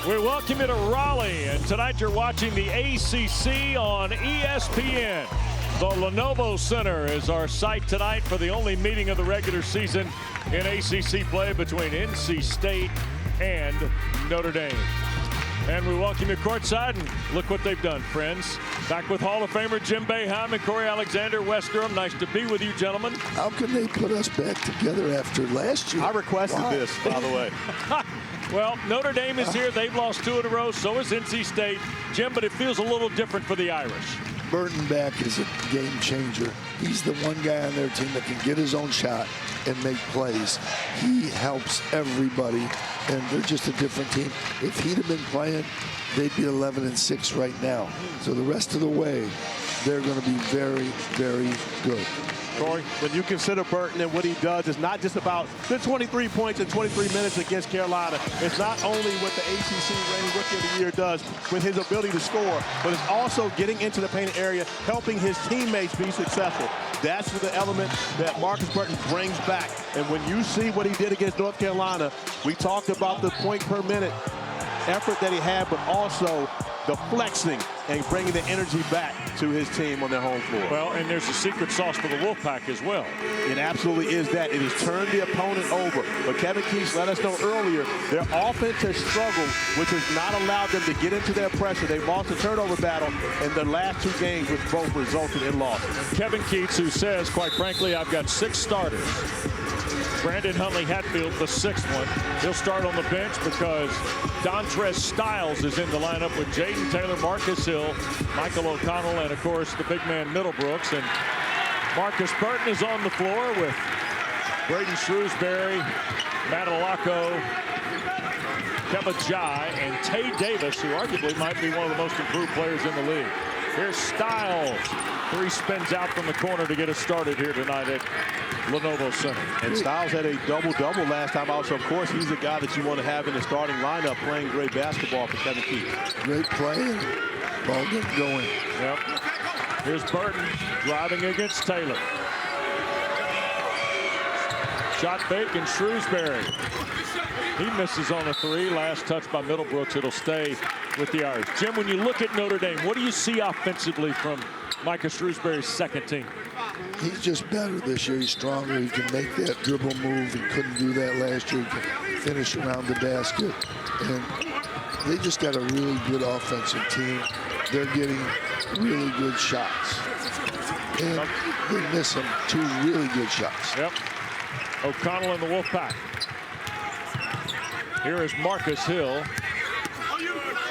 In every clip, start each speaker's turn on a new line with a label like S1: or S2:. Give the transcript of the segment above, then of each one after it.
S1: We welcome you to Raleigh, and tonight you're watching the ACC on ESPN. The Lenovo Center is our site tonight for the only meeting of the regular season in ACC play between NC State and Notre Dame. And we welcome you courtside, and look what they've done, friends. Back with Hall of Famer Jim Boeheim and Corey Alexander, West Durham. Nice to be with you, gentlemen.
S2: How can they put us back together after last year?
S3: I requested this, by the way.
S1: Well, Notre Dame is here. They've lost 2 in a row. So is NC State. Jim, but it feels a little different for the Irish.
S2: Burton back is a game changer. He's the one guy on their team that can get his own shot and make plays. He helps everybody, and they're just a different team. If he'd have been playing, they'd be 11-6 right now. So the rest of the way, they're going to be very, very good.
S3: Corey, when you consider Burton and what he does, it's not just about the 23 points in 23 minutes against Carolina. It's not only what the ACC reigning Rookie of the Year does with his ability to score, but it's also getting into the painted area, helping his teammates be successful. That's the element that Marcus Burton brings back. And when you see what he did against North Carolina, we talked about the point per minute effort that he had, but also the flexing and bringing the energy back to his team on their home floor.
S1: Well, and there's a secret sauce for the Wolfpack as well.
S3: It absolutely is that. It has turned the opponent over. But Kevin Keats let us know earlier, their offense has struggled, which has not allowed them to get into their pressure. They lost the turnover battle in the last 2 games, which both resulted in losses.
S1: Kevin Keats, who says, quite frankly, I've got 6 starters. Brandon Huntley-Hatfield, the 6th one. He'll start on the bench because Dontrez Styles is in the lineup with Jaden Taylor, Marcus Hill, Michael O'Connell, and, of course, the big man Middlebrooks. And Marcus Burton is on the floor with Braden Shrewsbury, Matt Alacco, Kevin Jai, and Tay Davis, who arguably might be one of the most improved players in the league. Here's Styles. 3 spins out from the corner to get us started here tonight at Lenovo Center.
S3: And Styles had a double-double last time out, so of course he's a guy that you want to have in the starting lineup playing great basketball for Kevin Keats.
S2: Great play. Ball getting going.
S1: Yep. Here's Burton driving against Taylor. Shot fake, and Shrewsbury. He misses on a 3. Last touch by Middlebrooks. It'll stay with the Irish. Jim, when you look at Notre Dame, what do you see offensively from Micah Shrewsbury's second team?
S2: He's just better this year. He's stronger. He can make that dribble move. He couldn't do that last year. He can finish around the basket. And they just got a really good offensive team. They're getting really good shots. And they miss them 2 really good shots.
S1: Yep. O'Connell and the Wolfpack. Here is Marcus Hill.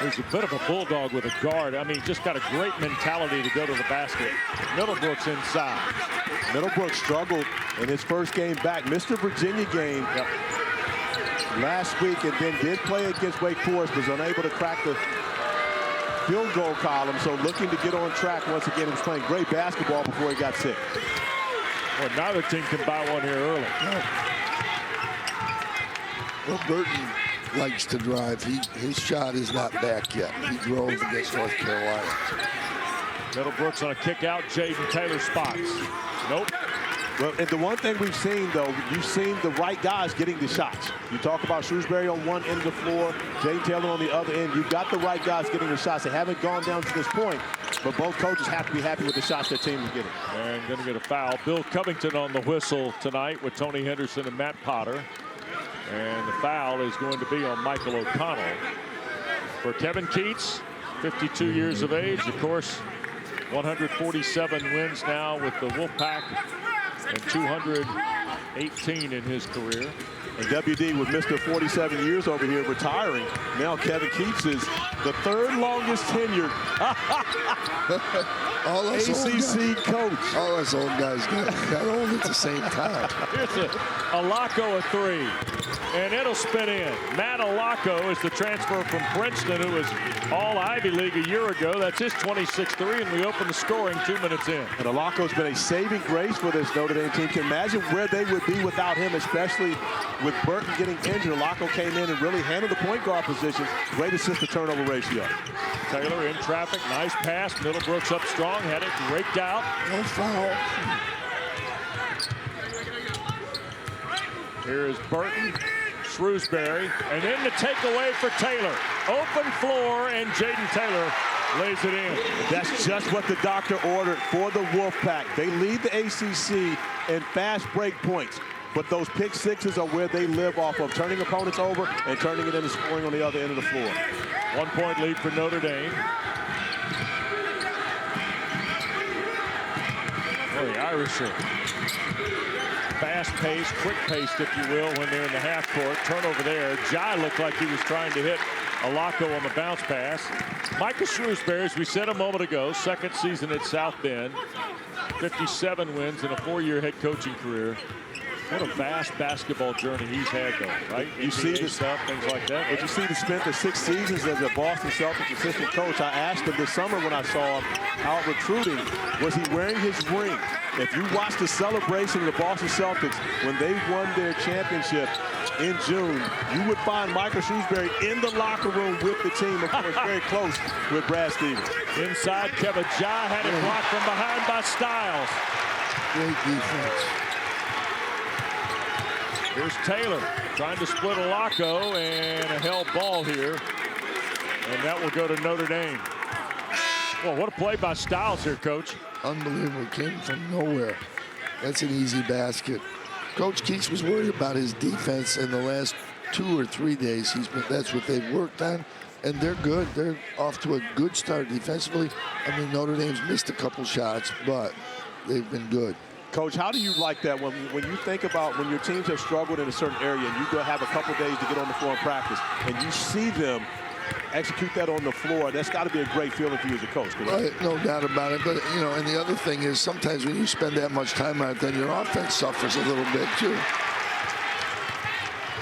S1: He's a bit of a bulldog with a guard. I mean, just got a great mentality to go to the basket. Middlebrooks inside.
S3: Middlebrooks struggled in his first game back. Missed the Virginia game last week, and then did play against Wake Forest. Was unable to crack the field goal column. So looking to get on track once again. He was playing great basketball before he got sick.
S1: Well, neither team can buy one here early.
S2: Well, Burton likes to drive. His shot is not back yet. He drove against North Carolina.
S1: Middlebrooks on a kick out. Jaden Taylor spots. Nope.
S3: Well, and the one thing we've seen, though, you've seen the right guys getting the shots. You talk about Shrewsbury on one end of the floor, Jaden Taylor on the other end. You've got the right guys getting the shots. They haven't gone down to this point, but both coaches have to be happy with the shots their team is getting.
S1: And going to get a foul. Bill Covington on the whistle tonight with Tony Henderson and Matt Potter. And the foul is going to be on Michael O'Connell. For Kevin Keats, 52 years of age, of course, 147 wins now with the Wolfpack and 218 in his career.
S3: And WD with Mr. 47 years over here retiring. Now Kevin Keats is the 3rd longest tenured ACC coach.
S2: All us old guys got old at the same time.
S1: Here's Alacco a 3. And it'll spin in. Matt Alacco is the transfer from Princeton, who was all Ivy League a year ago. That's his 26th 3, and we open the scoring 2 minutes in.
S3: And Alacco's been a saving grace for this Notre Dame team. Can imagine where they would be without him, especially with Burton getting injured. Alacco came in and really handled the point guard position. Great assist to turnover ratio.
S1: Taylor in traffic. Nice pass. Middlebrooks up strong. Had it raked out.
S2: No foul.
S1: Here is Burton. Shrewsbury, and then the takeaway for Taylor. Open floor, and Jaden Taylor lays it in.
S3: That's just what the doctor ordered for the Wolfpack. They lead the ACC in fast break points, but those pick sixes are where they live off of, turning opponents over and turning it into scoring on the other end of the floor.
S1: 1 point lead for Notre Dame. Well, the Irish are fast-paced, quick-paced, if you will, when they're in the half court. Turnover there. Jai looked like he was trying to hit Alako on the bounce pass. Micah Shrewsbury, as we said a moment ago, second season at South Bend. 57 wins in a 4-year head coaching career. What a vast basketball journey he's had, though, right?
S3: You see the
S1: stuff, things like that.
S3: But you see, he spent the 6 seasons as a Boston Celtics assistant coach. I asked him this summer when I saw him out recruiting, was he wearing his ring? If you watch the celebration of the Boston Celtics when they won their championship in June, you would find Michael Shrewsbury in the locker room with the team, of course, very close with Brad Stevens.
S1: Inside, Kevin Jai had it blocked from behind by Styles.
S2: Great defense.
S1: Here's Taylor trying to split Alako, and a held ball here. And that will go to Notre Dame. Well, what a play by Styles here, Coach.
S2: Unbelievable. Came from nowhere. That's an easy basket. Coach Keats was worried about his defense in the last 2 or 3 days. That's what they've worked on, and they're good. They're off to a good start defensively. I mean, Notre Dame's missed a couple shots, but they've been good.
S3: Coach, how do you like that when you think about when your teams have struggled in a certain area and you go have a couple days to get on the floor and practice, and you see them execute that on the floor? That's got to be a great feeling for you as a coach, correct?
S2: No doubt about it. But, you know, and the other thing is sometimes when you spend that much time on it, then your offense suffers a little bit, too.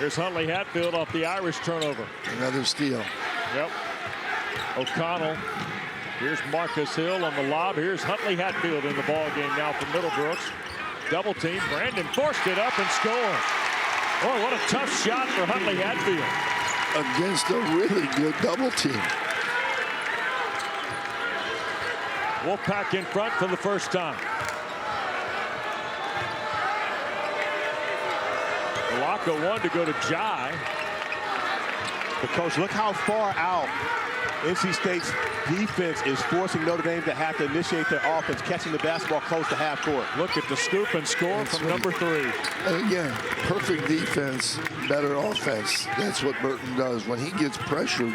S1: Here's Huntley Hatfield off the Irish turnover.
S2: Another steal.
S1: Yep. O'Connell. Here's Marcus Hill on the lob. Here's Huntley Hatfield in the ball game now for Middlebrooks. Double team. Brandon forced it up and scored. Oh, what a tough shot for Huntley Hatfield.
S2: Against a really good double team.
S1: Wolfpack in front for the first time. Alako wanted to go to Jai.
S3: But, Coach, look how far out NC State's defense is forcing Notre Dame to have to initiate their offense, catching the basketball close to half court.
S1: Look at the scoop and score from number 3.
S2: And again, perfect defense, better offense. That's what Burton does. When he gets pressured,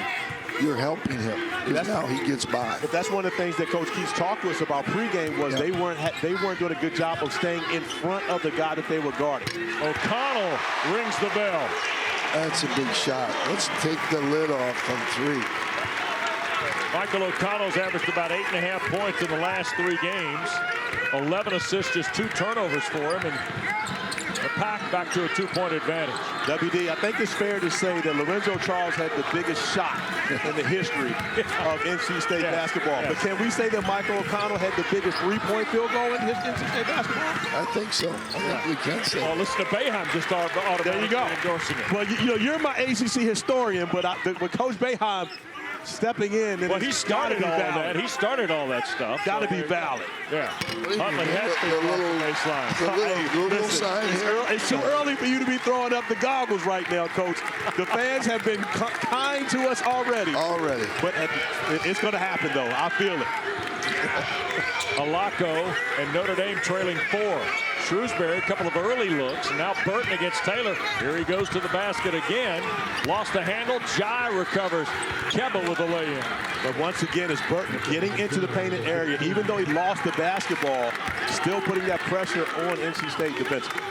S2: you're helping him. Because now he gets by.
S3: But that's one of the things that Coach Keats talked to us about pregame was they weren't doing a good job of staying in front of the guy that they were guarding.
S1: O'Connell rings the bell.
S2: That's a big shot. Let's take the lid off from 3.
S1: Michael O'Connell's averaged about 8.5 points in the last 3 games. 11 assists, just 2 turnovers for him, and the Pack back to a 2-point advantage.
S3: WD, I think it's fair to say that Lorenzo Charles had the biggest shot in the history of NC State basketball. But can we say that Michael O'Connell had the biggest 3-point field goal in his NC State basketball?
S2: I think so. I think we can say.
S1: Well, listen to Boeheim just automatically endorsing it.
S3: Well, you're my ACC historian, but with Coach Boeheim stepping in.
S1: Well, he started all that. He started all that stuff.
S3: Got to be valid.
S1: Yeah. Huntley has to
S2: the little
S1: baseline.
S2: Google sign here.
S3: It's too early for you to be throwing up the goggles right now, Coach. The fans have been kind to us already. But it's going to happen, though. I feel it.
S1: Alako and Notre Dame trailing 4. Shrewsbury, a couple of early looks, and now Burton against Taylor. Here he goes to the basket again. Lost the handle. Jai recovers. Keba with a lay-in.
S3: But once again, it's Burton getting into the painted area. Even though he lost the basketball, still putting that pressure on NC State defensively.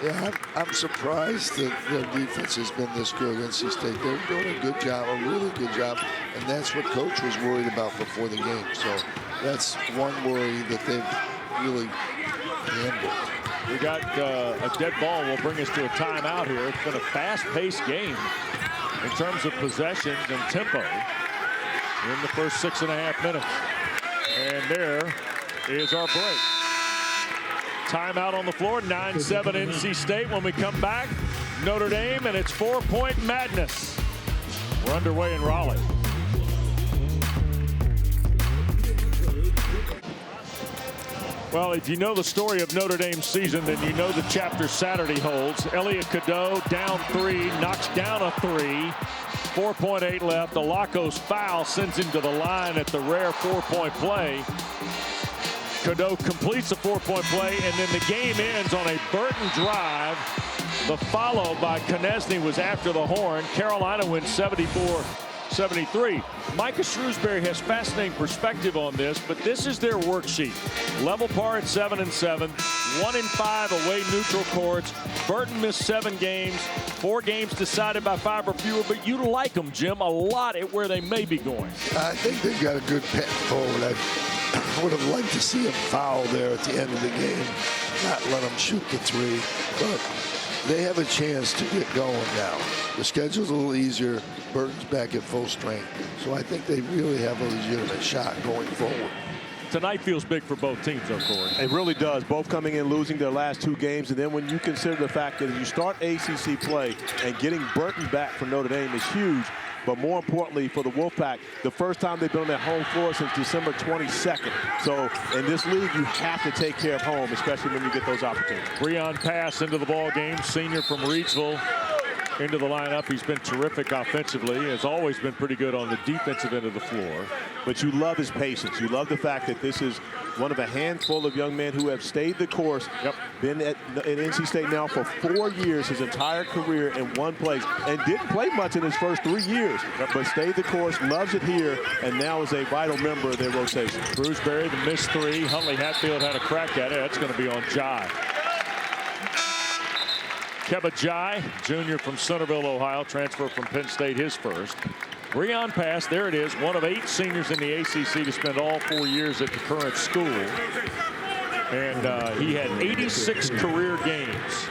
S2: Yeah, I'm surprised that their defense has been this good, NC State. They're doing a good job, a really good job, and that's what Coach was worried about before the game. So that's one worry that they've really handled.
S1: We got a dead ball will bring us to a timeout here. It's been a fast-paced game in terms of possessions and tempo in the first 6.5 minutes. And there is our break. Timeout on the floor, 9-7 NC State. When we come back, Notre Dame and its 4-point madness. We're underway in Raleigh. Well, if you know the story of Notre Dame's season, then you know the chapter Saturday holds. Elliot Cadeau down 3, knocks down a 3. 4.8 left. Alaco's foul sends him to the line at the rare 4-point play. Cadeau completes a 4-point play, and then the game ends on a Burton drive. The follow by Konieczny was after the horn. Carolina wins 74-73. Micah Shrewsbury has fascinating perspective on this, but this is their worksheet. Level par at 7-7, 1-5 away neutral courts. Burton missed 7 games, 4 games decided by 5 or fewer, but you like them, Jim, a lot at where they may be going.
S2: I think they've got a good path forward. I would have liked to see him foul there at the end of the game, not let him shoot the 3, but they have a chance to get going now. The schedule's a little easier. Burton's back at full strength. So I think they really have a legitimate shot going forward.
S1: Tonight feels big for both teams, of course.
S3: It really does. Both coming in losing their last 2 games. And then when you consider the fact that you start ACC play and getting Burton back from Notre Dame is huge. But more importantly for the Wolfpack, the first time they've been on their home floor since December 22nd. So in this league, you have to take care of home, especially when you get those opportunities.
S1: Breon Pass into the ball game, senior from Reidsville. Into the lineup. He's been terrific offensively. Has always been pretty good on the defensive end of the floor.
S3: But you love his patience. You love the fact that this is one of a handful of young men who have stayed the course.
S1: Yep.
S3: Been at NC State now for 4 years, his entire career in one place, and didn't play much in his first 3 years. Yep. But stayed the course, loves it here, and now is a vital member of their rotation.
S1: Shrewsbury, the missed 3. Huntley Hatfield had a crack at it. That's going to be on Jai. Keba Jai, junior from Centerville, Ohio, transfer from Penn State, his first. Breon Pass, there it is, one of 8 seniors in the ACC to spend all 4 years at the current school. And he had 86 career games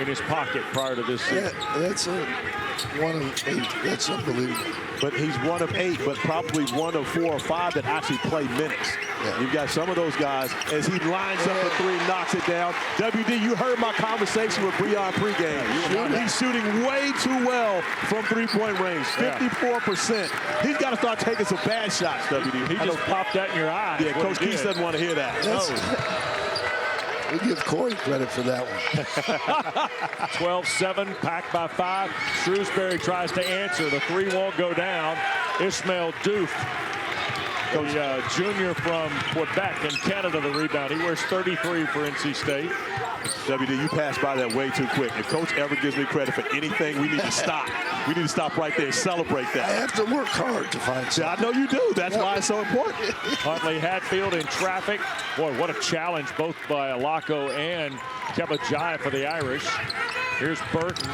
S1: in his pocket prior to this season.
S2: That's one of 8. That's unbelievable.
S3: But he's one of 8, but probably one of 4 or 5 that actually play minutes. Yeah. You've got some of those guys as he lines up a 3, knocks it down. WD, you heard my conversation with Breon pregame. He's shooting way too well from 3-point range, 54%. He's got to start taking some bad shots, WD.
S1: He just popped that in your eye.
S3: Yeah, Coach Keith doesn't want to hear that.
S2: We give Corey credit for that one.
S1: 12-7, packed by 5. Shrewsbury tries to answer. The 3 won't go down. Ishmael Doof, the junior from Quebec in Canada, the rebound. He wears 33 for NC State.
S3: WD, you passed by that way too quick. If Coach ever gives me credit for anything, we need to stop. We need to stop right there and celebrate that.
S2: I have to work hard to find something.
S3: Yeah, I know you do. That's why it's so important.
S1: Huntley Hatfield in traffic. Boy, what a challenge both by Alaco and Keba Jai for the Irish. Here's Burton.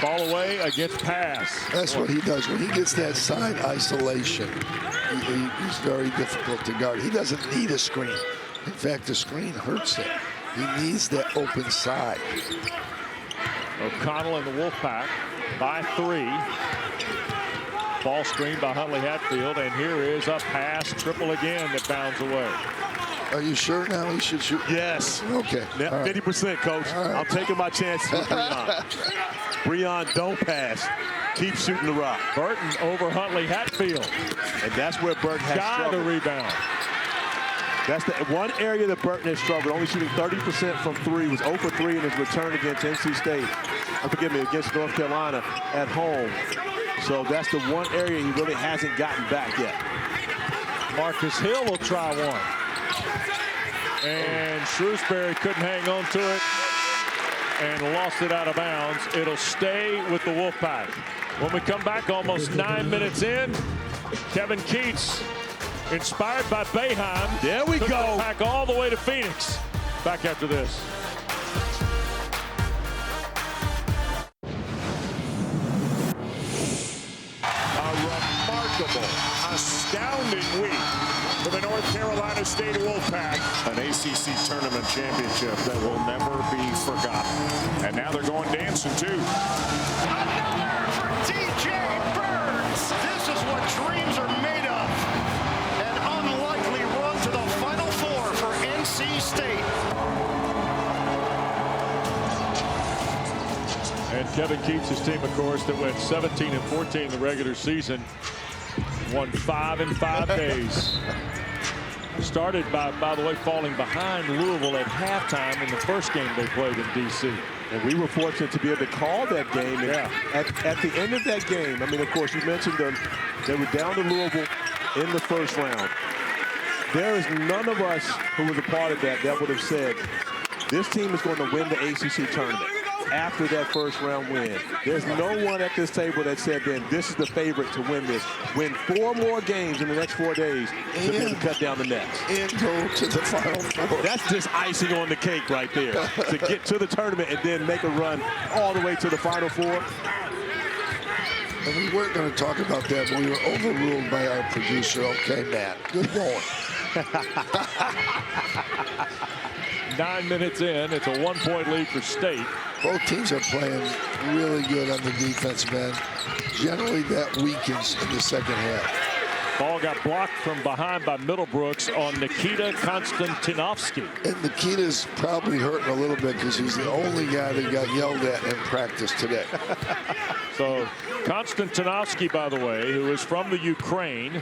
S1: Ball away against Pass.
S2: That's what he does. When he gets that side isolation, he's very difficult to guard. He doesn't need a screen. In fact, the screen hurts him. He needs that open side.
S1: O'Connell and the Wolfpack by 3. Ball screen by Huntley Hatfield, and here is a pass, triple again that bounds away.
S2: Are you sure now he should shoot?
S3: Yes.
S2: Okay.
S3: Now, 50%, Coach. Right. I'm taking my chances with Breon. Breon, don't pass. Keep shooting the rock.
S1: Burton over Huntley Hatfield.
S3: And that's where Burton has struggled.
S1: The rebound.
S3: That's the one area that Burton has struggled. Only shooting 30% from 3. Was 0 for 3 in his return against NC State. Forgive me, against North Carolina at home. So that's the one area he really hasn't gotten back yet.
S1: Marcus Hill will try one. And Shrewsbury couldn't hang on to it and lost it out of bounds. It'll stay with the Wolfpack. When we come back almost 9 minutes in, Kevin Keats, inspired by Boeheim.
S3: There we go.
S1: Back all the way to Phoenix. Back after this.
S4: A remarkable, astounding week for the North Carolina State Wolfpack. An ACC tournament championship that will never be forgotten. And now they're going dancing too.
S5: Another for DJ Burns. This is what dreams are made of. An unlikely run to the Final Four for NC State.
S1: And Kevin Keats' team, of course, that went 17-14 in the regular season, won 5 in 5 days. Started by the way, falling behind Louisville at halftime in the first game they played in D.C.
S3: And we were fortunate to be able to call that game. And at the end of that game, I mean, of course, you mentioned them. They were down to Louisville in the first round. There is none of us who was a part of that would have said, this team is going to win the ACC tournament after that first round win. There's no one at this table that said then this is the favorite to win this. Win 4 more games in the next 4 days to be able to cut down the nets.
S2: And go to the Final Four.
S3: That's just icing on the cake right there. To get to the tournament and then make a run all the way to the Final Four.
S2: And we weren't going to talk about that, but we were overruled by our producer. Okay, Matt, good going.
S1: 9 minutes in, it's a 1-point lead for State.
S2: Both teams are playing really good on the defensive end. Generally, that weakens in the second half.
S1: Ball got blocked from behind by Middlebrooks on Nikita Konstantinovsky.
S2: And Nikita's probably hurting a little bit because he's the only guy that got yelled at in practice today.
S1: So Konstantinovsky, by the way, who is from the Ukraine,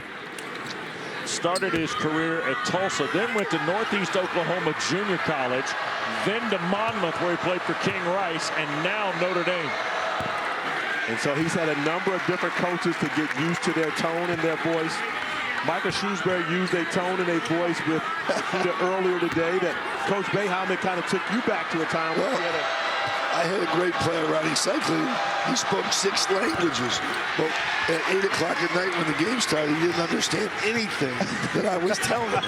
S1: started his career at Tulsa, then went to Northeast Oklahoma Junior College, then to Monmouth where he played for King Rice, and now Notre Dame.
S3: And so he's had a number of different coaches to get used to their tone and their voice. Michael Shrewsbury used a tone and a voice with Nikita earlier today that Coach Boeheim kind of took you back to a time where he had
S2: I had a great player, Ronnie Cycling. He spoke 6 languages. But at 8 o'clock at night when the game started, he didn't understand anything that I was telling him.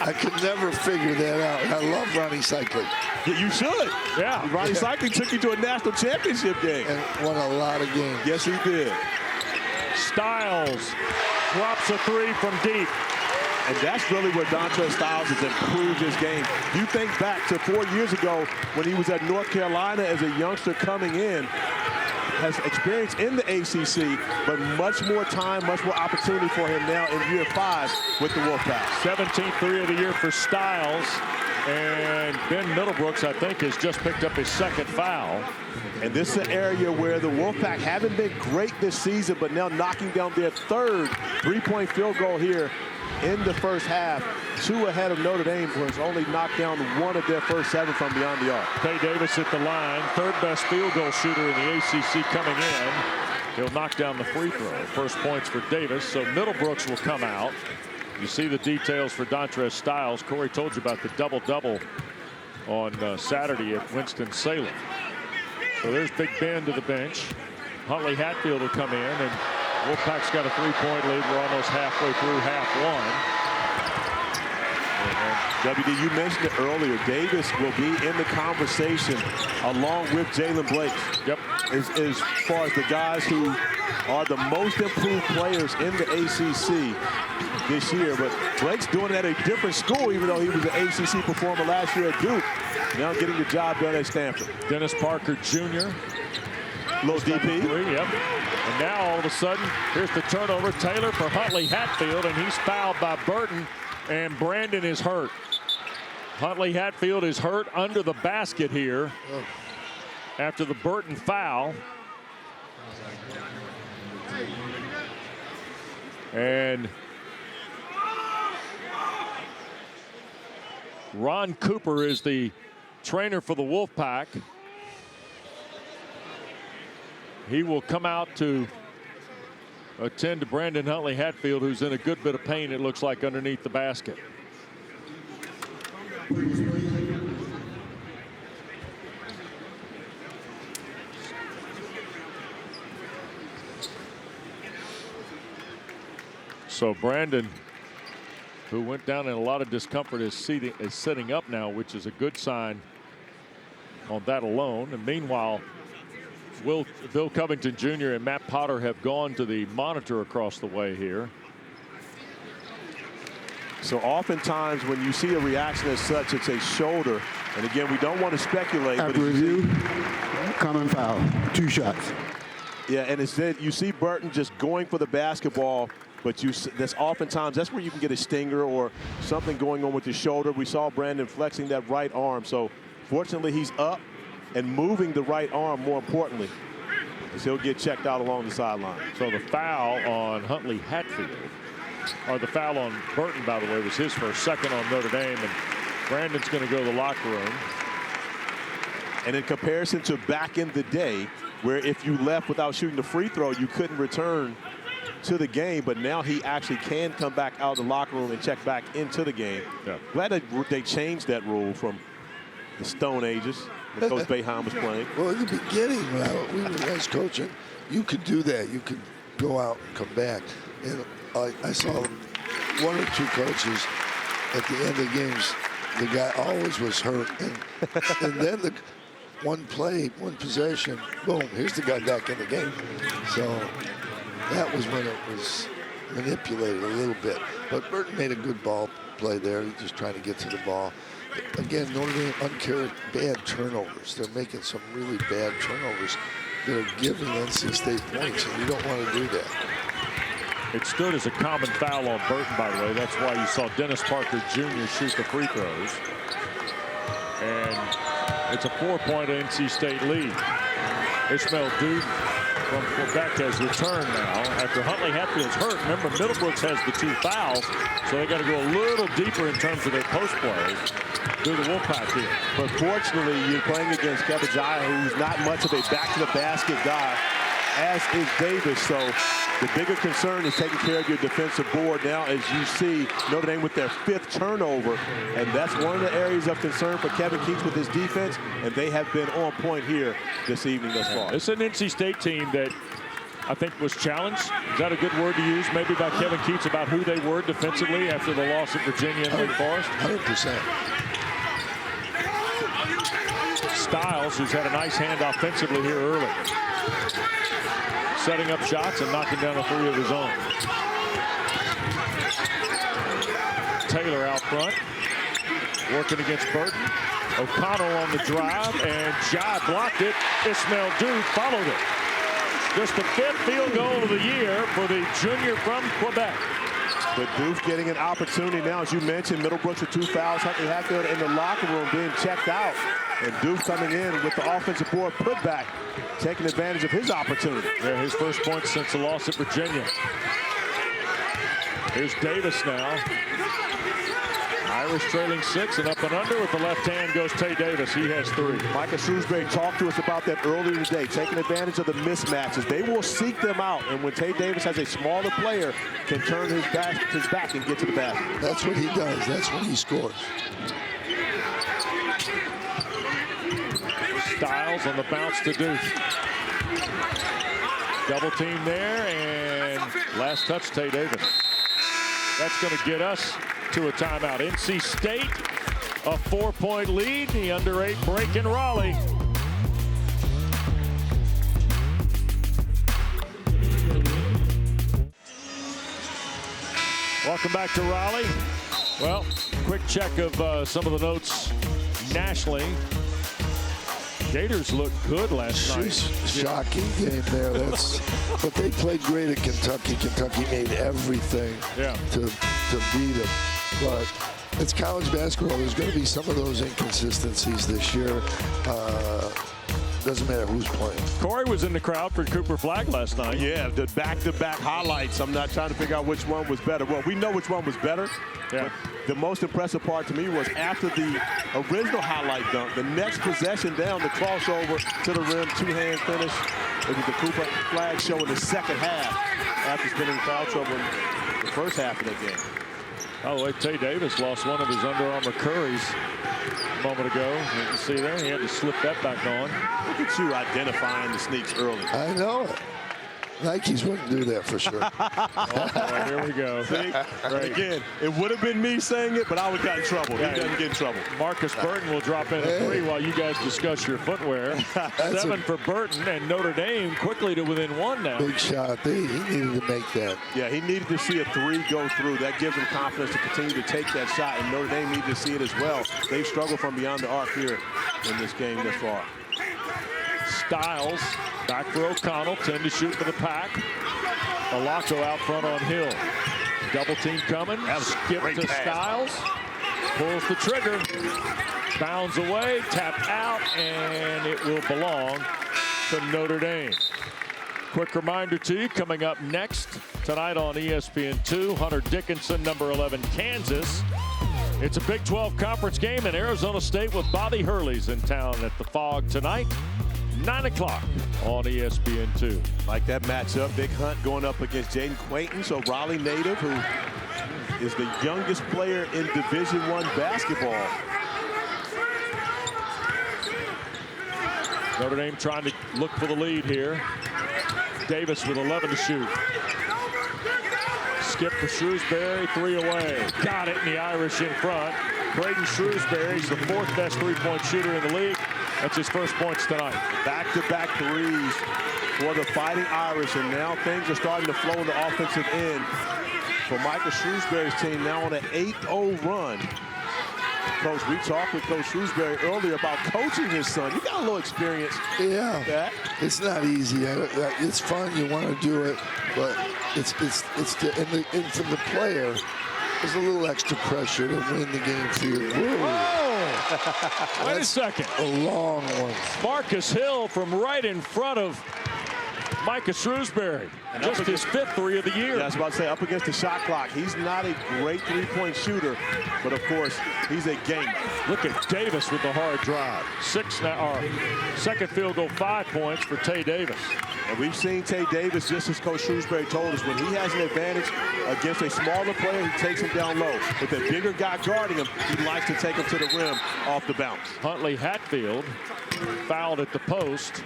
S2: I could never figure that out. And I love Ronnie Cycling.
S3: You should.
S1: Yeah.
S3: Ronnie Cycling took you to a national championship game.
S2: And won a lot of games.
S3: Yes, he did.
S1: Styles drops a 3 from deep.
S3: And that's really where Dontre Styles has improved his game. You think back to 4 years ago when he was at North Carolina as a youngster coming in, has experience in the ACC, but much more time, much more opportunity for him now in year 5 with the Wolfpack.
S1: 17th 3 of the year for Styles. And Ben Middlebrooks, I think, has just picked up his 2nd foul.
S3: And this is an area where the Wolfpack haven't been great this season, but now knocking down their 3rd 3-point field goal here in the first half. 2 ahead of Notre Dame, who has only knocked down 1 of their first 7 from beyond the arc.
S1: Tay Davis at the line, 3rd best field goal shooter in the ACC coming in. He'll knock down the free throw. First points for Davis, so Middlebrooks will come out. You see the details for Dontre Styles. Corey told you about the double-double on Saturday at Winston-Salem. So there's Big Ben to the bench. Huntley Hatfield will come in, and Wolfpack's got a 3-point lead. We're almost halfway through half one.
S3: WD, you mentioned it earlier. Davis will be in the conversation along with Jalen Blake.
S1: Yep.
S3: As far as the guys who are the most improved players in the ACC this year. But Blake's doing it at a different school, even though he was an ACC performer last year at Duke. Now getting the job done at Stanford.
S1: Dennis Parker Jr.
S3: Little DP.
S1: 3, yep. And now all of a sudden, here's the turnover. Taylor for Huntley Hatfield, and he's fouled by Burton, and Brandon is hurt. Huntley Hatfield is hurt under the basket here after the Burton foul. And Ron Cooper is the trainer for the Wolfpack. He will come out to attend to Brandon Huntley Hatfield, who's in a good bit of pain, it looks like, underneath the basket. So Brandon, who went down in a lot of discomfort, is sitting up now, which is a good sign on that alone. And meanwhile, Bill Covington Jr. and Matt Potter have gone to the monitor across the way here.
S3: So oftentimes when you see a reaction as such, it's a shoulder. And again, we don't want to speculate.
S6: After review, common foul, 2 shots.
S3: Yeah, and instead you see Burton just going for the basketball, but that's oftentimes that's where you can get a stinger or something going on with your shoulder. We saw Brandon flexing that right arm. So fortunately he's up and moving the right arm, more importantly, as he'll get checked out along the sideline.
S1: So the foul on Huntley Hatfield. or the foul on Burton, by the way, was his first, second on Notre Dame, and Brandon's going to go to the locker room.
S3: And in comparison to back in the day, where if you left without shooting the free throw, you couldn't return to the game, but now he actually can come back out of the locker room and check back into the game.
S1: Yeah.
S3: Glad that they changed that rule from the Stone Ages when Coach Boeheim was playing.
S2: Well, in the beginning, when I was coaching, you could do that. You could go out and come back. And I saw one or two coaches at the end of games, the guy always was hurt. And then the one play, one possession, boom, here's the guy back in the game. So that was when it was manipulated a little bit. But Burton made a good ball play there. He's just trying to get to the ball. Again, Notre Dame uncared bad turnovers. They're making some really bad turnovers. They're giving NC State points, and you don't want to do that.
S1: It stood as a common foul on Burton, by the way. That's why you saw Dennis Parker Jr. shoot the free throws. And it's a 4-point NC State lead. Ismail Dude from Quebec has returned now after Huntley Hatfield's hurt. Remember, Middlebrooks has the 2 fouls, so they got to go a little deeper in terms of their post play. Do the Wolfpack here.
S3: But fortunately, you're playing against Kebajaya, who's not much of a back-to-the-basket guy, as is Davis. So the bigger concern is taking care of your defensive board now, as you see Notre Dame with their 5th turnover. And that's one of the areas of concern for Kevin Keats with his defense, and they have been on point here this evening thus far.
S1: It's an NC State team that I think was challenged. Is that a good word to use, maybe by Kevin Keats, about who they were defensively after the loss at Virginia and Wake Forest?
S2: 100%.
S1: Styles, who's had a nice hand offensively here early, setting up shots and knocking down a 3 of his own. Taylor out front, working against Burton. O'Connell on the drive, and Ja blocked it. Ismail Dude followed it. Just the 5th field goal of the year for the junior from Quebec.
S3: But Doof getting an opportunity now, as you mentioned, Middlebrooks with 2 fouls. Huntley Hatfield in the locker room being checked out. And Doof coming in with the offensive board putback, taking advantage of his opportunity.
S1: Yeah, his first point since the loss at Virginia. Here's Davis now. Irish trailing 6 and up and under with the left hand goes Tay Davis. He has 3.
S3: Micah Shrewsbury talked to us about that earlier today, taking advantage of the mismatches. They will seek them out, and when Tay Davis has a smaller player, can turn his back and get to the basket.
S2: That's what he does. That's when he scores.
S1: Styles on the bounce to Deuce. Double team there, and last touch, Tay Davis. That's going to get us to a timeout. NC State, a 4-point lead. The under 8 break in Raleigh. Welcome back to Raleigh. Well, quick check of some of the notes nationally. Gators looked good last night.
S2: Shocking game there. But they played great at Kentucky. Kentucky made everything to beat them. But it's college basketball. There's going to be some of those inconsistencies this year. Doesn't matter who's playing.
S1: Corey was in the crowd for Cooper Flagg last night.
S3: Yeah, the back-to-back highlights. I'm not trying to figure out which one was better. Well, we know which one was better.
S1: Yeah.
S3: The most impressive part to me was after the original highlight dunk, the next possession down, the crossover to the rim, 2-hand finish. It was the Cooper Flagg show in the second half after spending foul trouble in the first half of that game.
S1: By the way, Tay Davis lost one of his Under Armour Curries a moment ago. You can see there, he had to slip that back on.
S3: Look at you identifying the sneaks early.
S2: I know it. Nikes wouldn't do that for sure.
S1: Oh, here we go.
S3: See? Right. Again, it would have been me saying it, but I would have got in trouble.
S1: Yeah,
S3: he doesn't get in trouble.
S1: Marcus Burton will drop in a 3 while you guys discuss your footwear. 7 for Burton, and Notre Dame quickly to within 1 now.
S2: Big shot. He needed to make that.
S3: Yeah, he needed to see a 3 go through. That gives him confidence to continue to take that shot, and Notre Dame needed to see it as well. They've struggled from beyond the arc here in this game thus far.
S1: Styles back for O'Connell, 10 to shoot for the Pack. Alaco out front on Hill. Double team coming. Skip to Styles. Pulls the trigger. Bounds away. Tapped out. And it will belong to Notre Dame. Quick reminder to you, coming up next, tonight on ESPN2. Hunter Dickinson, number 11, Kansas. It's a Big 12 conference game, and Arizona State with Bobby Hurley's in town at the Fog tonight. 9 o'clock on ESPN2.
S3: Like that matchup, Big Hunt going up against Jaden Quayton, so Raleigh native, who is the youngest player in Division I basketball.
S1: Notre Dame trying to look for the lead here. Davis with 11 to shoot. Skip for Shrewsbury, 3 away. Got it, and the Irish in front. Braden Shrewsbury's the 4th best three-point shooter in the league. That's his first points tonight.
S3: Back-to-back threes for the Fighting Irish, and now things are starting to flow in the offensive end for Michael Shrewsbury's team, now on an 8-0 run. Coach, we talked with Coach Shrewsbury earlier about coaching his son. You got a little experience.
S2: Yeah, it's not easy. It's fun. You want to do it, but it's and for the player, there's a little extra pressure to win the game for you.
S1: Wait a second.
S2: A long one.
S1: Marcus Hill from right in front of Micah Shrewsbury. Just his 5th three of the year.
S3: Yeah, I was about to say, up against the shot clock. He's not a great three-point shooter, but of course, he's a gamer.
S1: Look at Davis with the hard drive. 6 now, or second field goal, 5 points for Tay Davis.
S3: And we've seen Tay Davis, just as Coach Shrewsbury told us, when he has an advantage against a smaller player, he takes him down low. With a bigger guy guarding him, he likes to take him to the rim off the bounce.
S1: Huntley Hatfield fouled at the post.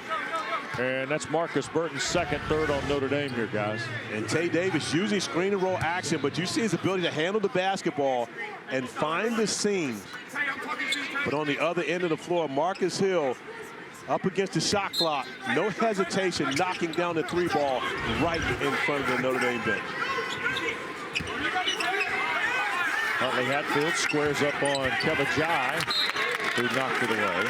S1: And that's Marcus Burton's 2nd, 3rd on Notre Dame here, guys.
S3: And Tay Davis using screen and roll action, but you see his ability to handle the basketball and find the seams. But on the other end of the floor, Marcus Hill up against the shot clock, no hesitation, knocking down the 3 ball right in front of the Notre Dame bench.
S1: Huntley Hatfield squares up on Kevin Jai, who knocked it away.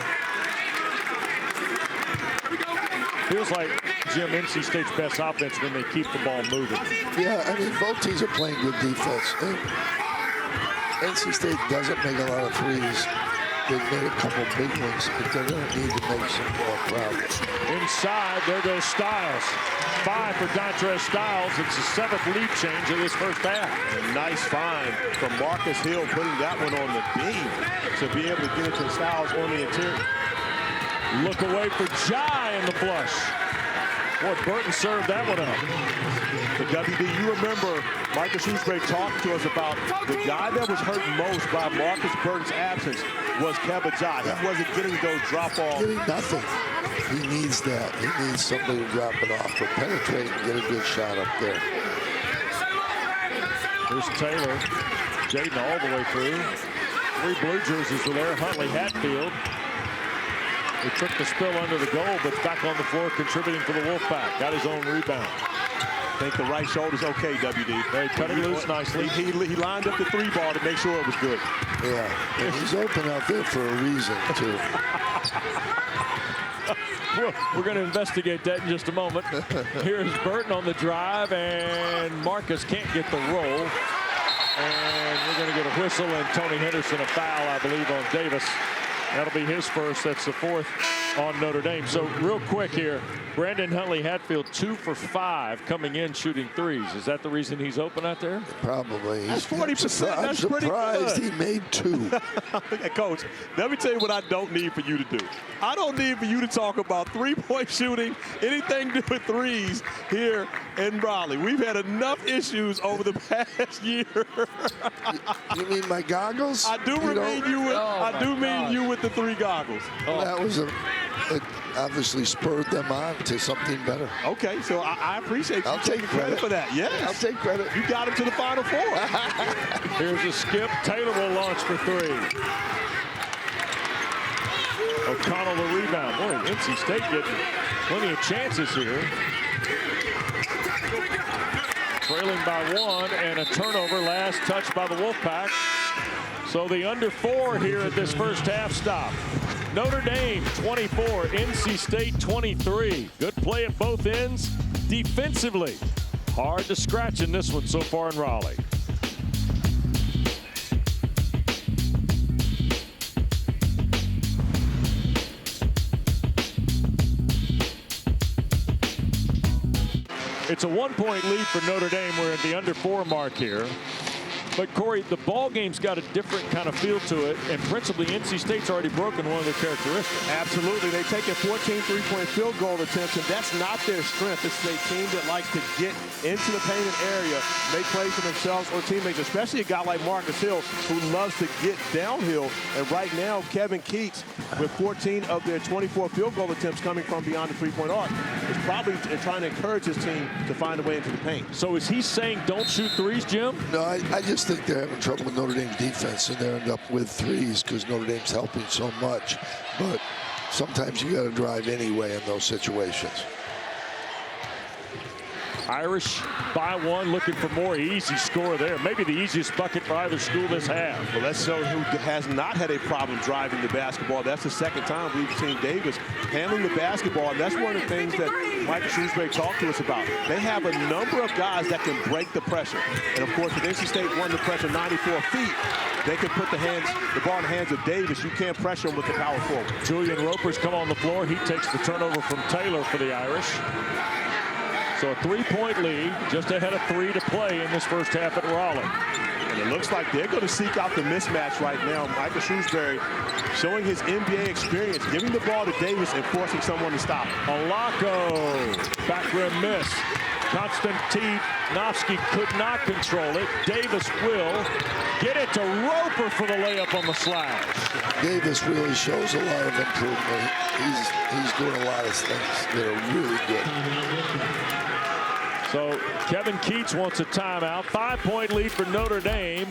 S1: Feels like, Jim, NC State's best offense when they keep the ball moving.
S2: Yeah, I mean, both teams are playing good defense. And NC State doesn't make a lot of threes. They've made a couple big ones, but they're going to need to make some more problems.
S1: Inside, there goes Styles. 5 for Dontre Styles. It's the 7th lead change of this first half.
S3: A nice find from Marcus Hill, putting that one on the beam to be able to get it to Styles on the interior.
S1: Look away for Jai in the flush. Boy, Burton served that one up.
S3: The WD, you remember Michael Shrewsbury talked to us about the guy that was hurt most by Marcus Burton's absence was Kevin Jai. He wasn't getting those drop-offs.
S2: Getting nothing. He needs that. He needs somebody to drop it off or penetrate and get a good shot up there.
S1: Here's Taylor. Jaden all the way through. 3 blue jerseys were there. Huntley Hatfield. He took the spill under the goal, but back on the floor contributing for the Wolfpack. Got his own rebound.
S3: I think the right shoulder's okay, WD.
S1: They cut it loose nicely.
S3: He lined up the 3 ball to make sure it was good.
S2: Yeah, and he's open out there for a reason, too.
S1: We're going to investigate that in just a moment. Here's Burton on the drive, and Marcus can't get the roll. And we're going to get a whistle, and Tony Henderson a foul, I believe, on Davis. That'll be his first. That's the 4th on Notre Dame. So real quick here, Brandon Huntley Hatfield 2 for 5 coming in shooting threes. Is that the reason he's open out there?
S2: Probably.
S3: That's 40%.
S2: I'm
S3: That's pretty
S2: surprised
S3: good.
S2: he made 2.
S3: Hey, Coach, let me tell you what I don't need for you to do. I don't need for you to talk about 3-point shooting, anything to do with threes here in Raleigh. We've had enough issues over the past year.
S2: You mean my goggles?
S3: I do mean you with the 3 goggles.
S2: Well, that was it obviously spurred them on to something better.
S3: Okay, so I appreciate you taking credit for that. Yes.
S2: I'll take credit.
S3: You got him to the Final Four.
S1: Here's a skip. Taylor will launch for 3. O'Connell the rebound. Boy, NC State getting plenty of chances here. Trailing by 1 and a turnover. Last touch by the Wolfpack. So the under 4 here at this first half stop. Notre Dame 24, NC State 23. Good play at both ends. Defensively, hard to scratch in this one so far in Raleigh. It's a 1-point lead for Notre Dame. We're at the under 4 mark here. But, Corey, the ball game's got a different kind of feel to it, and principally NC State's already broken one of their characteristics.
S3: Absolutely. They've taken 14 three-point field goal attempts, and that's not their strength. This is a team that likes to get into the painted area, make plays for themselves or teammates, especially a guy like Marcus Hill, who loves to get downhill. And right now, Kevin Keats, with 14 of their 24 field goal attempts coming from beyond the three-point arc, is probably trying to encourage his team to find a way into the paint.
S1: So is he saying don't shoot threes, Jim?
S2: No, I just think they're having trouble with Notre Dame's defense, and they end up with threes because Notre Dame's helping so much. But sometimes you got to drive anyway in those situations.
S1: Irish by 1, looking for more. Easy score there. Maybe the easiest bucket for either school this half.
S3: Well, let's show who has not had a problem driving the basketball. That's the second time we've seen Davis handling the basketball, and that's one of the things that Mike Shrewsbury talked to us about. They have a number of guys that can break the pressure. And, of course, if NC State won the pressure 94 feet, they can put the ball in the hands of Davis. You can't pressure him with the power forward.
S1: Julian Roper's come on the floor. He takes the turnover from Taylor for the Irish. So a 3-point lead, just ahead of 3 to play in this first half at Raleigh.
S3: And it looks like they're going to seek out the mismatch right now. Michael Shrewsbury showing his NBA experience, giving the ball to Davis and forcing someone to stop.
S1: Alako, back rim miss. Konstantinovsky could not control it. Davis will get it to Roper for the layup on the slash.
S2: Davis really shows a lot of improvement. He's doing a lot of things that are really good.
S1: So Kevin Keats wants a timeout. 5-point lead for Notre Dame.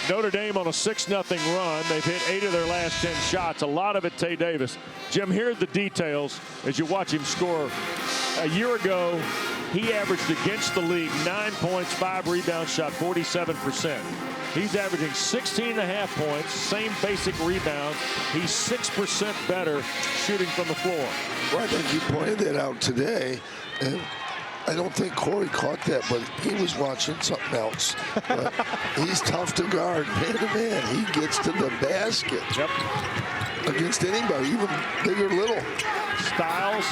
S1: Notre Dame on a 6-0 run. They've hit 8 of their last 10 shots. A lot of it Tay Davis. Jim, here are the details as you watch him score. A year ago, he averaged against the league 9 points, 5 rebounds, shot 47%. He's averaging 16.5 points, same basic rebounds. He's 6% better shooting from the floor.
S2: Well, I think you pointed that out today, and I don't think Corey caught that, but he was watching something else. But he's tough to guard, man to man. He gets to the basket.
S1: Yep.
S2: Against anybody, even big or little.
S1: Styles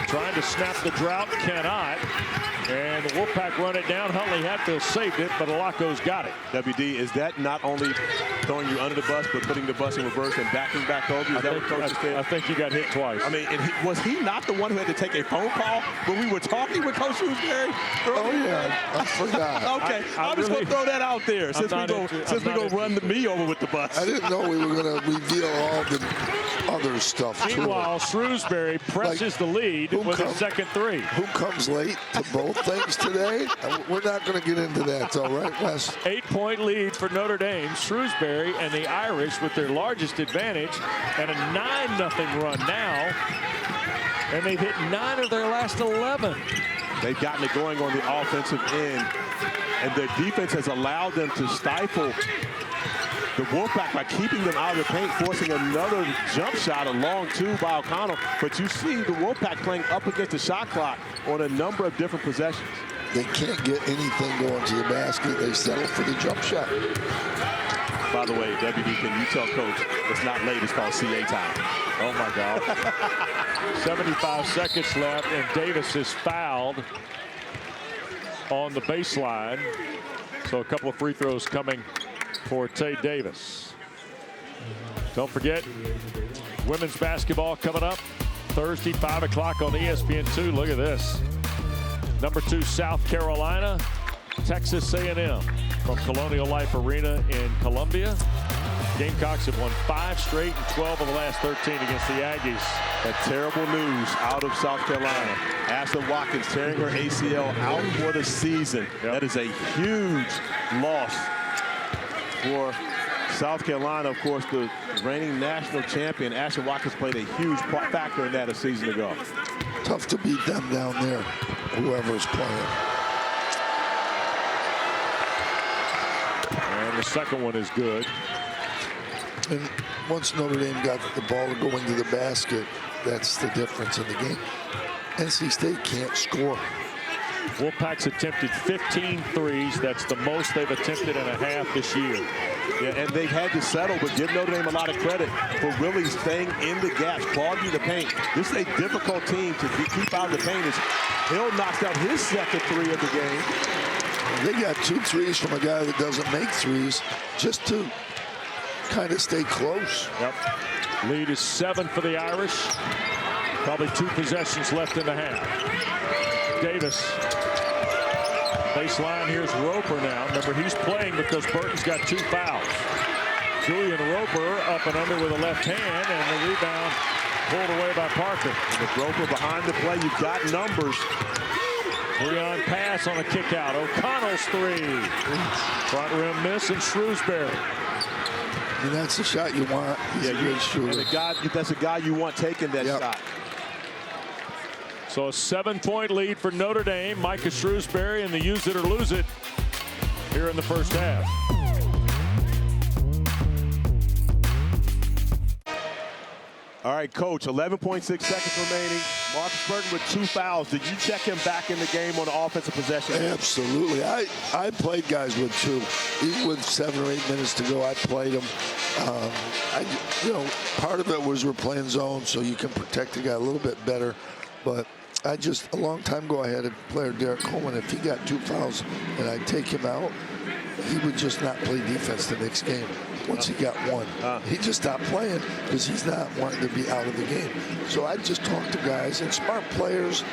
S1: trying to snap the drought, cannot. And the Wolfpack run it down. Huntley Hatfield saved it, but Alako's got it.
S3: WD, is that not only throwing you under the bus, but putting the bus in reverse and backing back over you?
S1: I think you got hit twice.
S3: I mean, was he not the one who had to take a phone call when we were talking with Coach Shrewsbury?
S2: Oh, yeah, I forgot.
S3: Okay, I'm just going to throw that out there since we're going to run me over with the bus.
S2: I didn't know we were going to reveal all the other stuff.
S1: Meanwhile, Shrewsbury presses the lead with his second 3.
S2: Who comes late to both things today? We're not going to get into that, all right, Wes?
S1: 8-point lead for Notre Dame. Shrewsbury and the Irish with their largest advantage and a 9-0 run now. And they've hit 9 of their last 11.
S3: They've gotten it going on the offensive end, and their defense has allowed them to stifle the Wolfpack by keeping them out of the paint, forcing another jump shot, a long 2 by O'Connell. But you see the Wolfpack playing up against the shot clock on a number of different possessions.
S2: They can't get anything going to the basket. They settle for the jump shot.
S3: By the way, WD, can you tell Coach it's not late, it's called CA time.
S1: Oh, my God. 75 seconds left, and Davis is fouled on the baseline. So a couple of free throws coming for Tay Davis. Don't forget, women's basketball coming up Thursday, 5 o'clock on ESPN2. Look at this. Number 2, South Carolina, Texas A&M from Colonial Life Arena in Columbia. Gamecocks have won 5 straight and 12 of the last 13 against the Aggies.
S3: That terrible news out of South Carolina. Ashley Watkins tearing her ACL out for the season. Yep. That is a huge loss for South Carolina. Of course, the reigning national champion, Ashley Watkins, played a huge factor in that a season ago.
S2: Tough to beat them down there, whoever's playing.
S1: And the second one is good.
S2: And once Notre Dame got the ball to go into the basket, that's the difference in the game. NC State can't score.
S1: Wolfpack's attempted 15 threes. That's the most they've attempted in a half this year.
S3: Yeah, and they've had to settle, but give Notre Dame a lot of credit for really staying in the gaps, clogging the paint. This is a difficult team to keep out of the paint. As Hill knocks out his second three of the game.
S2: They got 2 threes from a guy that doesn't make threes, just to kind of stay close.
S1: Yep. Lead is 7 for the Irish. Probably 2 possessions left in the half. Davis. Baseline, here's Roper now. Remember, he's playing because Burton's got 2 fouls. Julian Roper up and under with a left hand, and the rebound pulled away by Parker.
S3: And with Roper behind the play, you've got numbers.
S1: 3-on pass on a kick out. O'Connell's 3. Front rim miss, and Shrewsbury.
S2: And that's the shot you want. He's a good shooter.
S3: That's a guy you want taking that shot.
S1: So a 7-point lead for Notre Dame. Micah Shrewsbury in the use it or lose it here in the first half.
S3: All right, Coach, 11.6 seconds remaining. Marcus Burton with 2 fouls. Did you check him back in the game on the offensive possession?
S2: Absolutely. I played guys with 2. Even with 7 or 8 minutes to go, I played them. Part of it was we're playing zone, so you can protect the guy a little bit better. But a long time ago, I had a player, Derek Coleman. If he got 2 fouls and I take him out, he would just not play defense the next game. Once he got 1, he just stopped playing because he's not wanting to be out of the game. So I just talk to guys, and smart players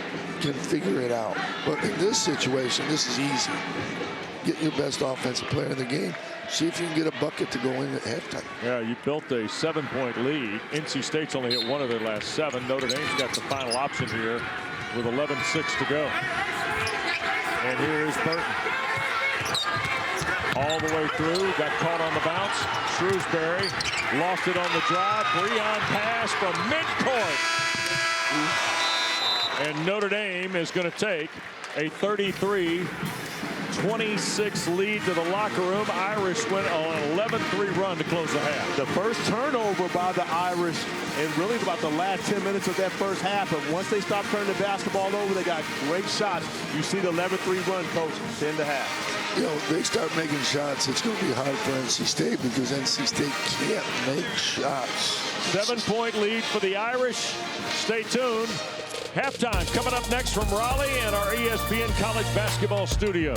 S2: can figure it out. But in this situation, this is easy. Get your best offensive player in the game. See if you can get a bucket to go in at halftime.
S1: Yeah, you built a 7-point lead. NC State's only hit 1 of their last 7. Notre Dame's got the final option here with 11:6 to go. And here is Burton. All the way through, got caught on the bounce. Shrewsbury lost it on the drive. 3-on pass from midcourt. And Notre Dame is going to take a 33-26 lead to the locker room. Irish went on an 11-3 run to close the half.
S3: The first turnover by the Irish, and really about the last 10 minutes of that first half. But once they stopped turning the basketball over, they got great shots. You see the 11-3 run, Coach, to end the half.
S2: They start making shots, it's going to be hard for NC State because NC State can't make shots.
S1: 7-point lead for the Irish. Stay tuned. Halftime coming up next from Raleigh and our ESPN College Basketball studio.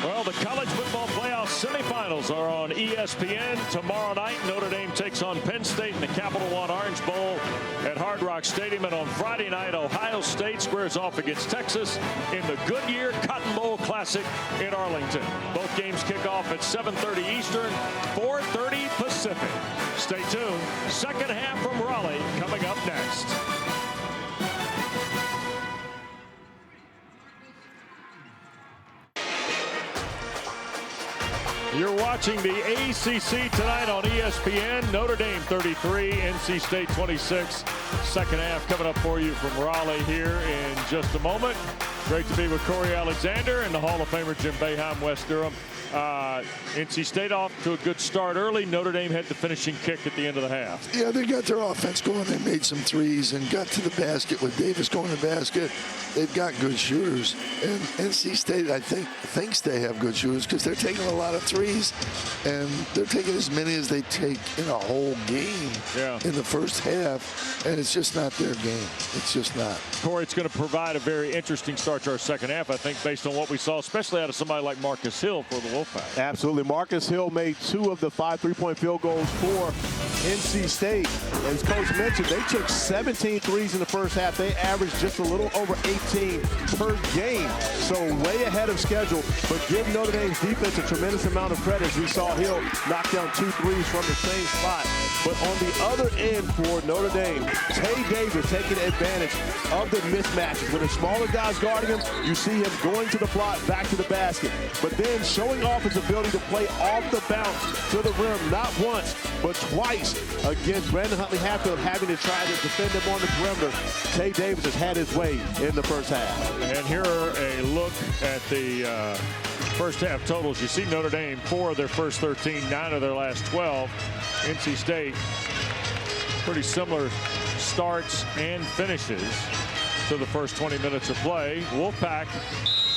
S1: Well, the college football playoff semifinals are on ESPN. Tomorrow night, Notre Dame takes on Penn State in the Capital One Orange Bowl at Hard Rock Stadium. And on Friday night, Ohio State squares off against Texas in the Goodyear Cotton Bowl Classic in Arlington. Both games kick off at 7:30 Eastern, 4:30 Pacific. Stay tuned. Second half from Raleigh coming up next. You're watching the ACC tonight on ESPN. Notre Dame 33, NC State 26. Second half coming up for you from Raleigh here in just a moment. Great to be with Corey Alexander and the Hall of Famer Jim Boeheim, West Durham. NC State off to a good start early. Notre Dame had the finishing kick at the end of the half.
S2: Yeah, they got their offense going. They made some threes and got to the basket with Davis going to the basket. They've got good shooters. And NC State, I think, thinks they have good shooters because they're taking a lot of threes. And they're taking as many as they take in a whole game in the first half. And it's just not their game. It's just not.
S1: Corey, it's going to provide a very interesting start to our second half, I think, based on what we saw, especially out of somebody like Marcus Hill for the Wolfpack.
S3: Absolutely. Marcus Hill made 2 of the 5 3-point field goals for NC State. As Coach mentioned, they took 17 threes in the first half. They averaged just a little over 18 per game. So way ahead of schedule. But give Notre Dame's defense a tremendous amount of credit. We saw Hill knock down 2 threes from the same spot. But on the other end for Notre Dame, Tay Davis taking advantage of the mismatches. When the smaller guys guarding him, you see him going to the block, back to the basket. But then showing off his ability to play off the bounce to the rim, not once, but twice against Brandon Huntley-Hatfield, having to try to defend him on the perimeter. Tay Davis has had his way in the first half.
S1: And here are a look at the first half totals. You see Notre Dame, 4 of their first 13, 9 of their last 12. NC State, pretty similar starts and finishes. to the first 20 minutes of play. Wolfpack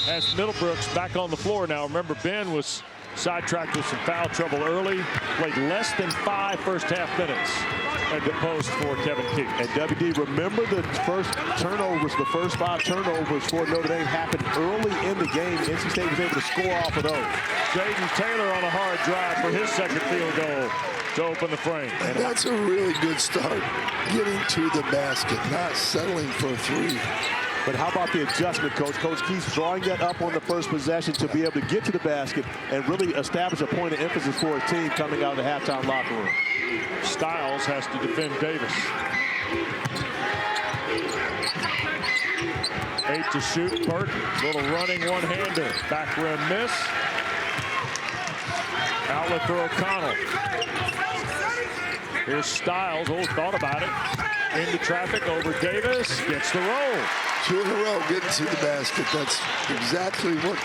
S1: has Middlebrooks back on the floor now. Remember, Ben was sidetracked with some foul trouble early. Played less than 5 first-half minutes at the post for Kevin Keith.
S3: And WD, remember the first turnovers, the first 5 turnovers for Notre Dame happened early in the game. NC State was able to score off of those.
S1: Jaden Taylor on a hard drive for his second field goal to open the frame.
S2: And that's a really good start, getting to the basket, not settling for a 3.
S3: But how about the adjustment, Coach? Coach Keith's drawing that up on the first possession to be able to get to the basket and really establish a point of emphasis for his team coming out of the halftime locker room.
S1: Styles has to defend Davis. 8 to shoot. Burton, little running one-hander. Back rim miss. Outlet for O'Connell. Here's Styles. Oh, thought about it. Into traffic over Davis. Gets the roll.
S2: 2 in a row getting to the basket. That's exactly what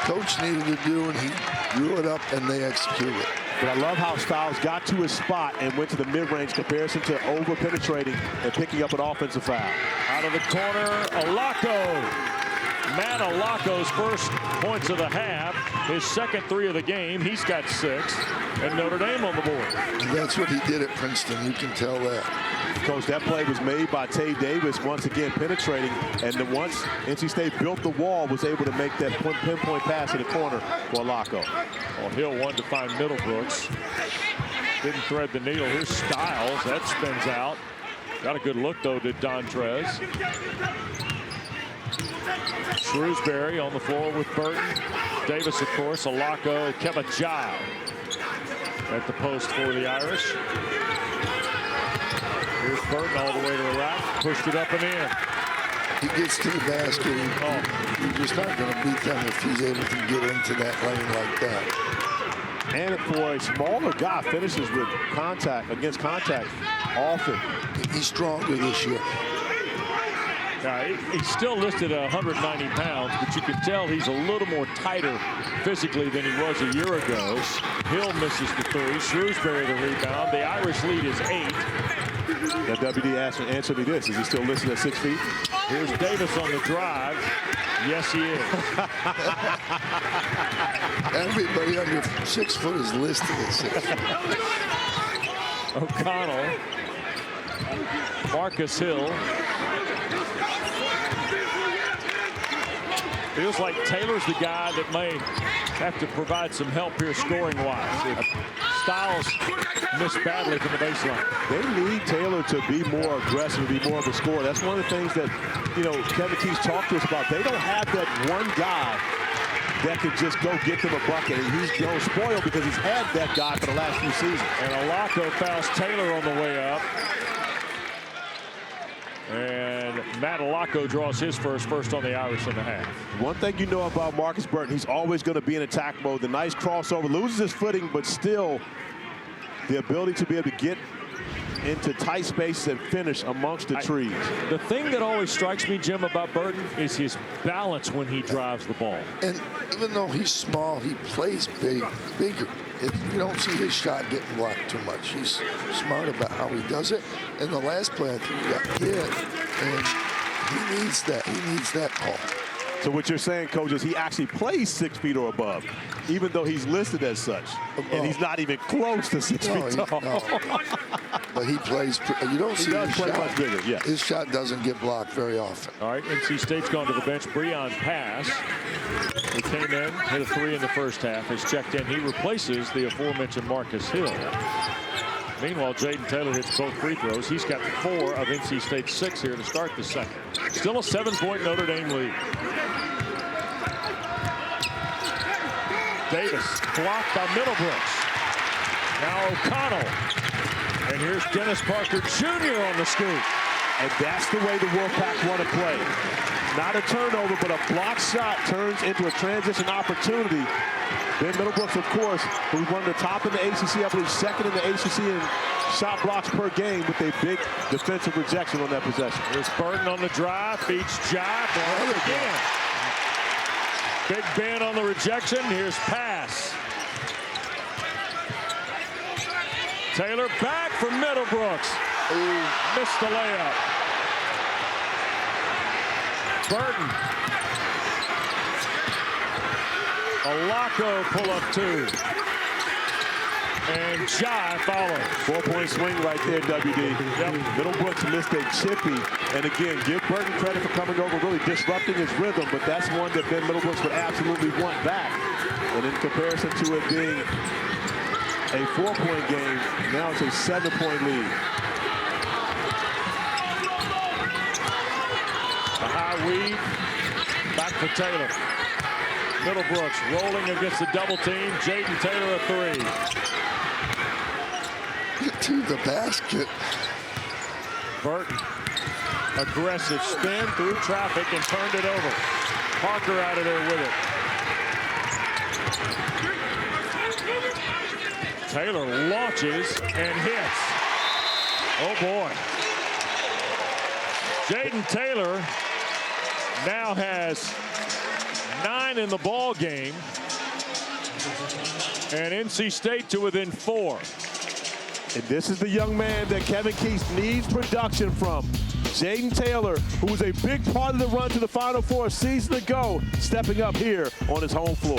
S2: Coach needed to do, and he drew it up, and they executed it.
S3: But I love how Styles got to his spot and went to the mid-range comparison to over-penetrating and picking up an offensive foul.
S1: Out of the corner, Alako. Matt Alako's first points of the half. His second 3 of the game. He's got 6. And Notre Dame on the board.
S2: That's what he did at Princeton. You can tell that.
S3: Coach, that play was made by Tay Davis, once again penetrating, and then once NC State built the wall, was able to make that pinpoint pass in the corner for Alako.
S1: Well, Hill wanted to find Middlebrooks. Didn't thread the needle. Here's Styles. That spins out. Got a good look, though, did Dontrez. Shrewsbury on the floor with Burton. Davis, of course, Alako, Kebajai at the post for the Irish. Here's Burton all the way to the rack. Pushed it up and in.
S2: He gets to the basket. You're just not going to beat them if he's able to get into that lane like that.
S3: And for a smaller guy, finishes with contact, against contact often.
S2: He's stronger this year.
S1: He's still listed at 190 pounds, but you can tell he's a little more tighter physically than he was a year ago. Hill misses the 3. Shrewsbury the rebound. The Irish lead is 8.
S3: Now, WD answer me this. Is he still listed at 6 feet?
S1: Here's Davis on the drive. Yes, he is.
S2: Everybody under 6 foot is listed at 6 feet.
S1: O'Connell. Marcus Hill. Feels like Taylor's the guy that may have to provide some help here scoring-wise. If Styles missed badly from the baseline.
S3: They need Taylor to be more aggressive, be more of a scorer. That's one of the things that, Kevin Keith's talked to us about. They don't have that one guy that can just go get them a bucket. And he's spoiled because he's had that guy for the last few seasons.
S1: And Alako fouls Taylor on the way up. And Matt Alako draws his first on the Irish in the half.
S3: One thing you know about Marcus Burton, he's always going to be in attack mode. The nice crossover, loses his footing, but still the ability to be able to get into tight spaces and finish amongst the trees.
S1: The thing that always strikes me, Jim, about Burton is his balance when he drives the ball.
S2: And even though he's small, he plays bigger. You don't see his shot getting blocked too much. He's smart about how he does it. And the last play, I think he got hit, and he needs that. He needs that call.
S3: So what you're saying, Coach, is he actually plays 6 feet or above, even though he's listed as such. And he's not even close to 6 feet tall.
S2: No. But he plays. You don't see his
S3: play
S2: shot.
S3: Much bigger, yes.
S2: His shot doesn't get blocked very often.
S1: All right, NC State's gone to the bench. Breon pass. He came in, hit a 3 in the first half. Has checked in. He replaces the aforementioned Marcus Hill. Meanwhile, Jaden Taylor hits both free throws. He's got 4 of NC State's 6 here to start the second. Still a 7-point Notre Dame lead. Davis blocked by Middlebrooks. Now O'Connell. And here's Dennis Parker Jr. on the scoop.
S3: And that's the way the Wolfpack want to play. Not a turnover, but a block shot turns into a transition opportunity. Ben Middlebrooks, of course, who's one of the top in the ACC, I believe second in the ACC in shot blocks per game, with a big defensive rejection on that possession.
S1: Here's Burton on the drive, beats Jai. Again. Big Ben on the rejection. Here's pass. Taylor back from Middlebrooks. Ooh, missed the layup. Burton. A Laco pull-up two. And Jai follows.
S3: 4-point swing right there, WD.
S1: Yep.
S3: Middlebrooks missed a chippy. And again, give Burton credit for coming over, really disrupting his rhythm, but that's one that Ben Middlebrooks would absolutely want back. And in comparison to it being a 4-point game, now it's a 7-point lead.
S1: A high weave. Back for Taylor. Middlebrooks rolling against the double team. Jaden Taylor a three.
S2: To the basket.
S1: Burton. Aggressive spin through traffic and turned it over. Parker out of there with it. Taylor launches and hits. Oh boy. Jaden Taylor now has 9 in the ball game. And NC State to within 4.
S3: And this is the young man that Kevin Keast needs production from. Jaden Taylor, who was a big part of the run to the Final Four a season ago, stepping up here on his home floor.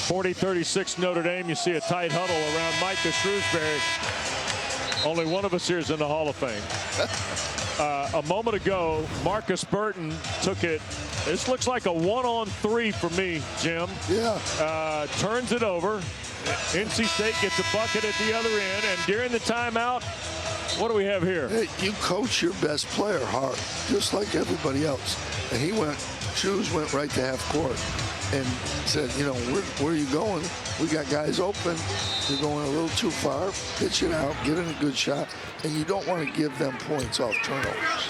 S1: .40-36 Notre Dame. You see a tight huddle around Micah Shrewsbury. Only one of us here is in the Hall of Fame. A moment ago, Marcus Burton took it. This looks like a 1-on-3 for me, Jim.
S2: Yeah.
S1: Turns it over. NC State gets a bucket at the other end. And during the timeout, what do we have here?
S2: Hey, you coach your best player hard, just like everybody else. And Shoes went right to half court and said, you know, where are you going? We got guys open. You're going a little too far. Pitch it out, get in a good shot, and you don't want to give them points off turnovers.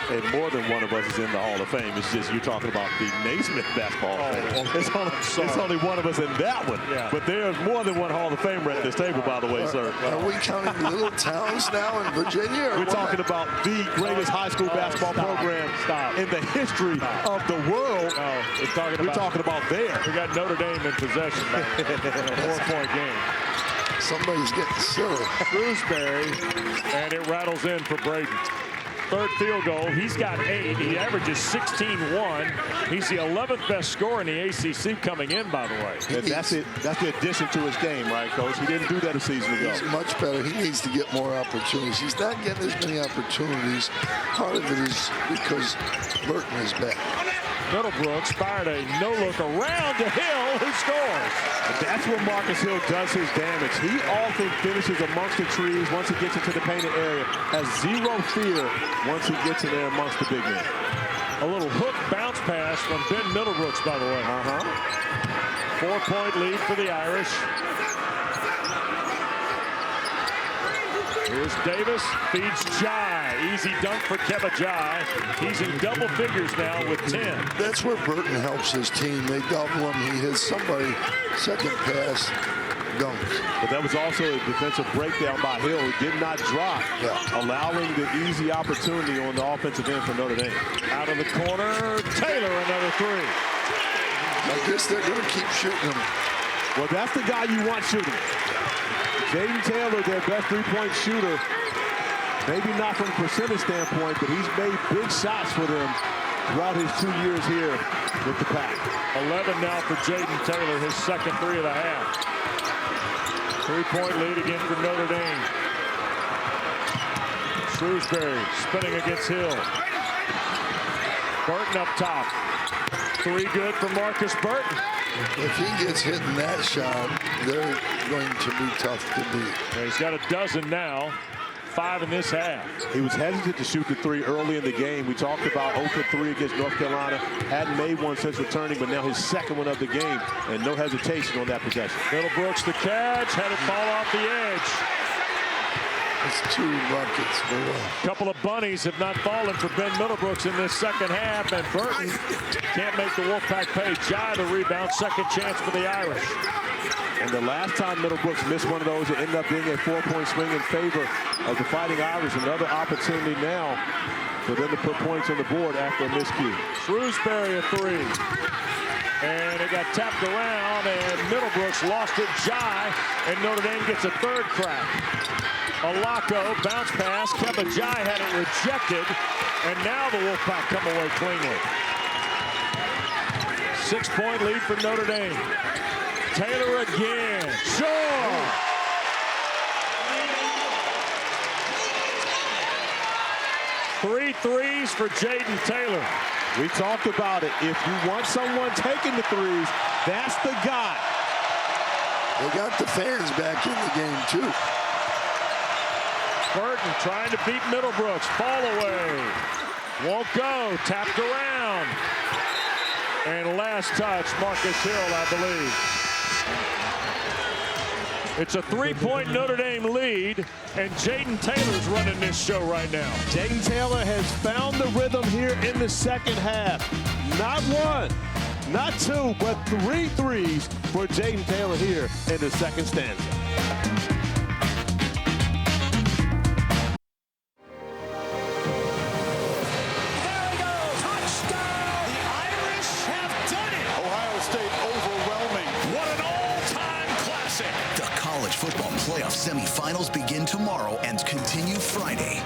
S3: And more than one of us is in the Hall of Fame. It's just you're talking about the Naismith basketball. It's only one of us in that one.
S1: Yeah.
S3: But there's more than one Hall of Famer at this table, by the way, sir.
S2: Are we counting little towns now in Virginia?
S3: We're talking about the greatest high school basketball program in the history of the world.
S1: No,
S3: we're talking about there.
S1: We got Notre Dame in possession in a 4-point game.
S2: Somebody's getting silly.
S1: Shrewsbury, and it rattles in for Braden. Third field goal. He's got 8. He averages 16-1. He's the 11th best scorer in the ACC coming in, by the way.
S3: That's it. That's the addition to his game, right, Coach? He didn't do that a season ago.
S2: He's much better. He needs to get more opportunities. He's not getting as many opportunities. Part of it is because Burton is back.
S1: Middlebrooks fired a no-look around to Hill, who scores.
S3: And that's where Marcus Hill does his damage. He often finishes amongst the trees once he gets into the painted area. Has zero fear once he gets in there amongst the big men.
S1: A little hook bounce pass from Ben Middlebrooks, by the way. 4-point lead for the Irish. Here's Davis, feeds Jai. Easy dunk for Keba Jai. He's in double figures now with 10.
S2: That's where Burton helps his team. They double him. He hits somebody, second pass, dunks.
S3: But that was also a defensive breakdown by Hill. He did not drop, allowing the easy opportunity on the offensive end for Notre Dame.
S1: Out of the corner, Taylor, another three.
S2: I guess they're going to keep shooting him.
S3: Well, that's the guy you want shooting. Jaden Taylor, their best three-point shooter. Maybe not from a percentage standpoint, but he's made big shots for them throughout his 2 years here with the Pack.
S1: 11 now for Jaden Taylor, his second three of the half. 3-point lead again for Notre Dame. Shrewsbury spinning against Hill. Burton up top. 3 good for Marcus Burton.
S2: If he gets hit in that shot, they're going to be tough to beat.
S1: He's got a dozen now. 5 in this half.
S3: He was hesitant to shoot the 3 early in the game. We talked about 0 for 3 against North Carolina. Hadn't made one since returning, but now his second one of the game, and no hesitation on that possession.
S1: Middlebrooks the catch, had it fall off the edge.
S2: It's 2 buckets.
S1: A couple of bunnies have not fallen for Ben Middlebrooks in this second half, and Burton can't make the Wolfpack pay. Jai the rebound, second chance for the Irish.
S3: And the last time Middlebrooks missed one of those, it ended up being a 4-point swing in favor of the Fighting Irish. Another opportunity now for them to put points on the board after a miscue.
S1: Shrewsbury a 3. And it got tapped around, and Middlebrooks lost it. Jai, and Notre Dame gets a third crack. Alako, bounce pass. Kebajai had it rejected. And now the Wolfpack come away cleanly. 6-point lead for Notre Dame. Taylor again. Sure. Three threes for Jaden Taylor.
S3: We talked about it. If you want someone taking the threes, that's the guy.
S2: They got the fans back in the game, too.
S1: Burton trying to beat Middlebrooks. Fall away. Won't go. Tapped around. And last touch, Marcus Hill, I believe. It's a 3-point Notre Dame lead, and Jaden Taylor's running this show right now.
S3: Jaden Taylor has found the rhythm here in the second half. Not one, not two, but 3 threes for Jaden Taylor here in the second stanza.
S7: Football playoff semifinals begin tomorrow and continue Friday.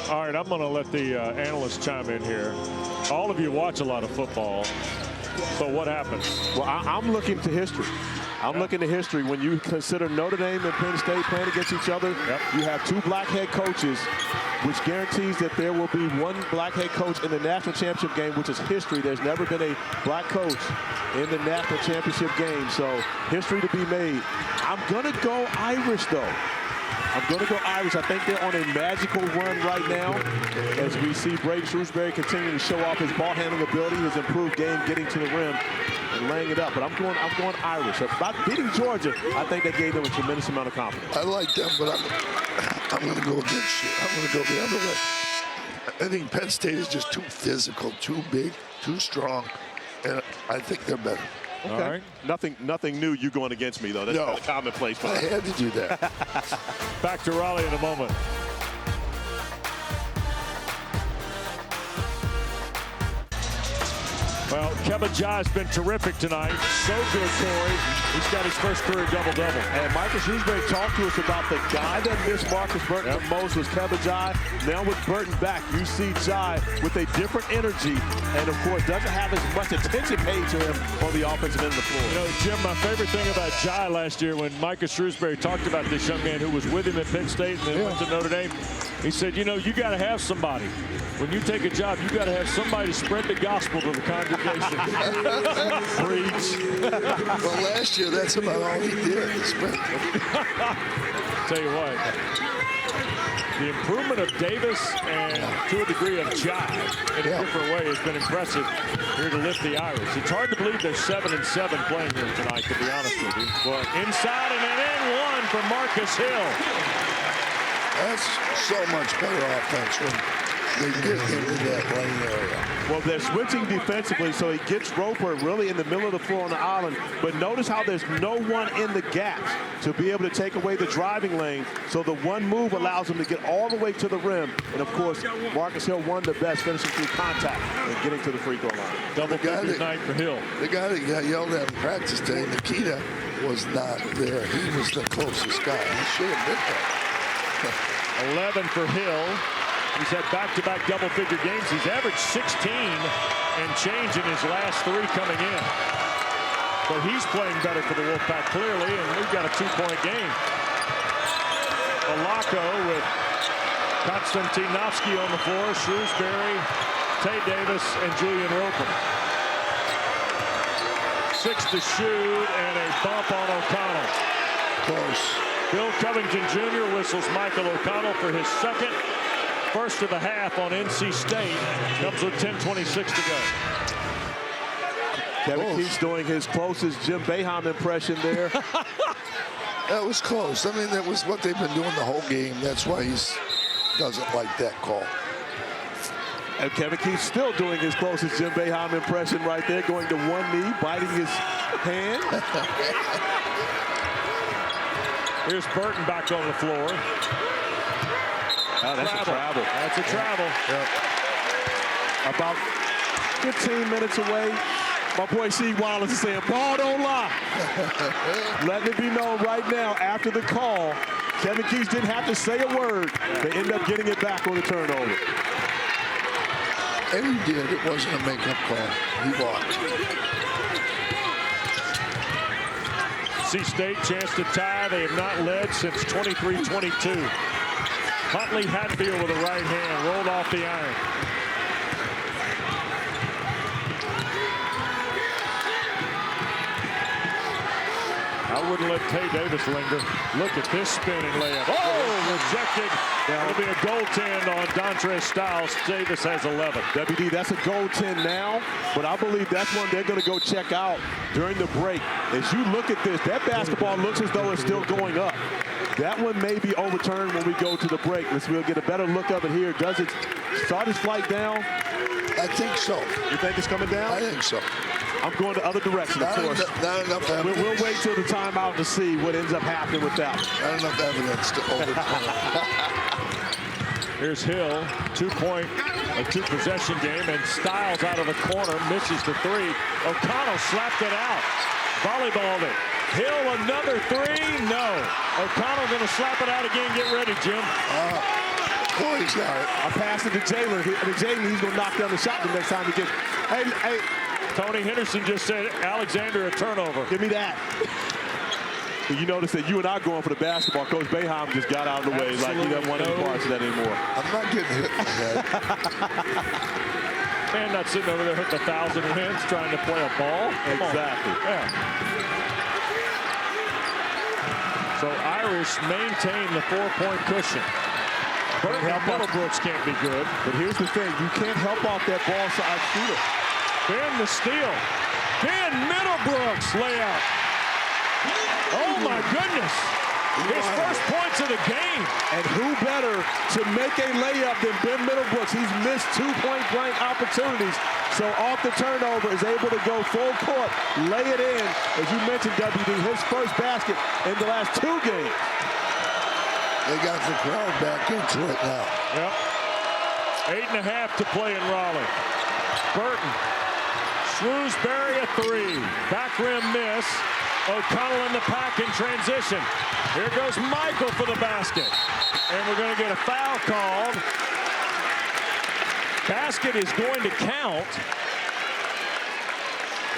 S1: All right, I'm going to let the analysts chime in here. All of you watch a lot of football. So what happens?
S3: Well, I'm looking to history. I'm looking to history. When you consider Notre Dame and Penn State playing against each other, you have 2 black head coaches, which guarantees that there will be 1 black head coach in the national championship game, which is history. There's never been a black coach in the national championship game, so history to be made. I'm going to go Irish, though. I'm going to go Irish. I think they're on a magical run right now as we see Braden Shrewsbury continue to show off his ball handling ability, his improved game, getting to the rim and laying it up. But I'm going Irish. By beating Georgia, I think that gave them a tremendous amount of confidence.
S2: I like them, but I'm going to go against you. I'm going to go the other way. I think Penn State is just too physical, too big, too strong, and I think they're better.
S3: Okay.
S1: All right.
S3: Nothing new you going against me, though. That's kind of commonplace.
S2: I had to do that.
S1: Back to Raleigh in a moment. Well, Kebajai's been terrific tonight. So good, Corey. He's got his first career double-double.
S3: And Marcus Shrewsbury talked to us about the guy that missed Marcus Burton the most was Kebajai. Now with Burton back, you see Jai with a different energy and, of course, doesn't have as much attention paid to him on the offensive end of the floor.
S1: You know, Jim, my favorite thing about Jai last year when Marcus Shrewsbury talked about this young man who was with him at Penn State and then went to Notre Dame, he said, you know, you got to have somebody. When you take a job, you got to have somebody to spread the gospel to the congregation. Preach.
S2: Well, last year, that's about all he did.
S1: Tell you what, the improvement of Davis and to a degree of Jai in a different way has been impressive here to lift the Irish. It's hard to believe they're 7-7 playing here tonight, to be honest with you. But inside and an in-one for Marcus Hill.
S2: That's so much better offense when they get into that lane area.
S3: Well, they're switching defensively, so he gets Roper really in the middle of the floor on the island. But notice how there's no one in the gaps to be able to take away the driving lane. So the one move allows him to get all the way to the rim. And, of course, Marcus Hill won the best, finishing through contact and getting to the free throw line.
S1: Double figures night for Hill.
S2: The guy that got yelled at in practice today, Nikita, was not there. He was the closest guy. He should have been there.
S1: 11 for Hill. He's had back-to-back double-figure games. He's averaged 16 and change in his last 3 coming in. But he's playing better for the Wolfpack clearly, and we've got a 2-point game. Alako with Konstantinovsky on the floor, Shrewsbury, Tay Davis, and Julian Roper. 6 to shoot, and a bump on O'Connell.
S2: Close.
S1: Bill Covington Jr. whistles Michael O'Connell for his second. First of the half on NC State. Comes with 10:26 to go.
S3: Kevin Keats doing his closest Jim Boeheim impression there.
S2: That was close. I mean, that was what they've been doing the whole game. That's why he doesn't like that call.
S3: And Kevin Keats still doing his closest Jim Boeheim impression right there, going to one knee, biting his hand.
S1: Here's Burton back on the floor.
S3: Oh, that's a travel.
S1: That's a travel.
S3: Yep. About 15 minutes away My boy Steve Wallace is saying, ball don't lie. Letting it be known right now, after the call, Kevin Keys didn't have to say a word. They end up getting it back on the turnover.
S2: And he did. It wasn't a makeup call. He walked.
S1: NC State chance to tie. They have not led since 23-22. Huntley Hatfield with a right hand, rolled off the iron. I wouldn't let Tay Davis linger. Look at this spinning layup. Oh, rejected. That'll be a goaltend on Dontre Styles. Davis has 11.
S3: WD, that's a goaltend now, but I believe that's one they're going to go check out during the break. As you look at this, that basketball looks as though it's still going up. That one may be overturned when we go to the break. We'll get a better look of it here. Does it start its flight down?
S2: I think so.
S3: You think it's coming down?
S2: I think so.
S3: I'm going the other direction, of course.
S2: Not enough evidence.
S3: We'll wait till the timeout to see what ends up happening with that.
S2: Not enough evidence to overturn.
S1: Here's Hill, a two-possession game, and Styles out of the corner, misses the three. O'Connell slapped it out, volleyballed it. Hill, another three, no. O'Connell gonna slap it out again. Get ready, Jim.
S2: Corey's got it.
S3: I passed it to Jalen. Jaden, he's gonna knock down the shot the next time he gets. Hey.
S1: Tony Henderson just said, Alexander, a turnover.
S3: Give me that. You notice that you and I going for the basketball. Coach Boeheim just got out of the way. Like he doesn't want any parts of that anymore.
S2: I'm not getting hit in the head.
S1: Man, not sitting over there hitting 1,000 wins trying to play a ball.
S3: Exactly.
S1: Yeah. So Irish maintain the 4-point cushion. Middlebrooks can't be good.
S3: But here's the thing. You can't help off that ball side shooter.
S1: Ben the steal. Ben Middlebrooks layup. Oh my goodness. His first points of the game.
S3: And who better to make a layup than Ben Middlebrooks? He's missed 2-point blank opportunities. So off the turnover is able to go full court, lay it in. As you mentioned, WD, his first basket in the last 2 games.
S2: They got the crowd back into it now.
S1: Yep. 8.5 to play in Raleigh. Burton. Shrewsbury a three. Back rim miss. O'Connell in the pack in transition. Here goes Michael for the basket. And we're going to get a foul called. Basket is going to count.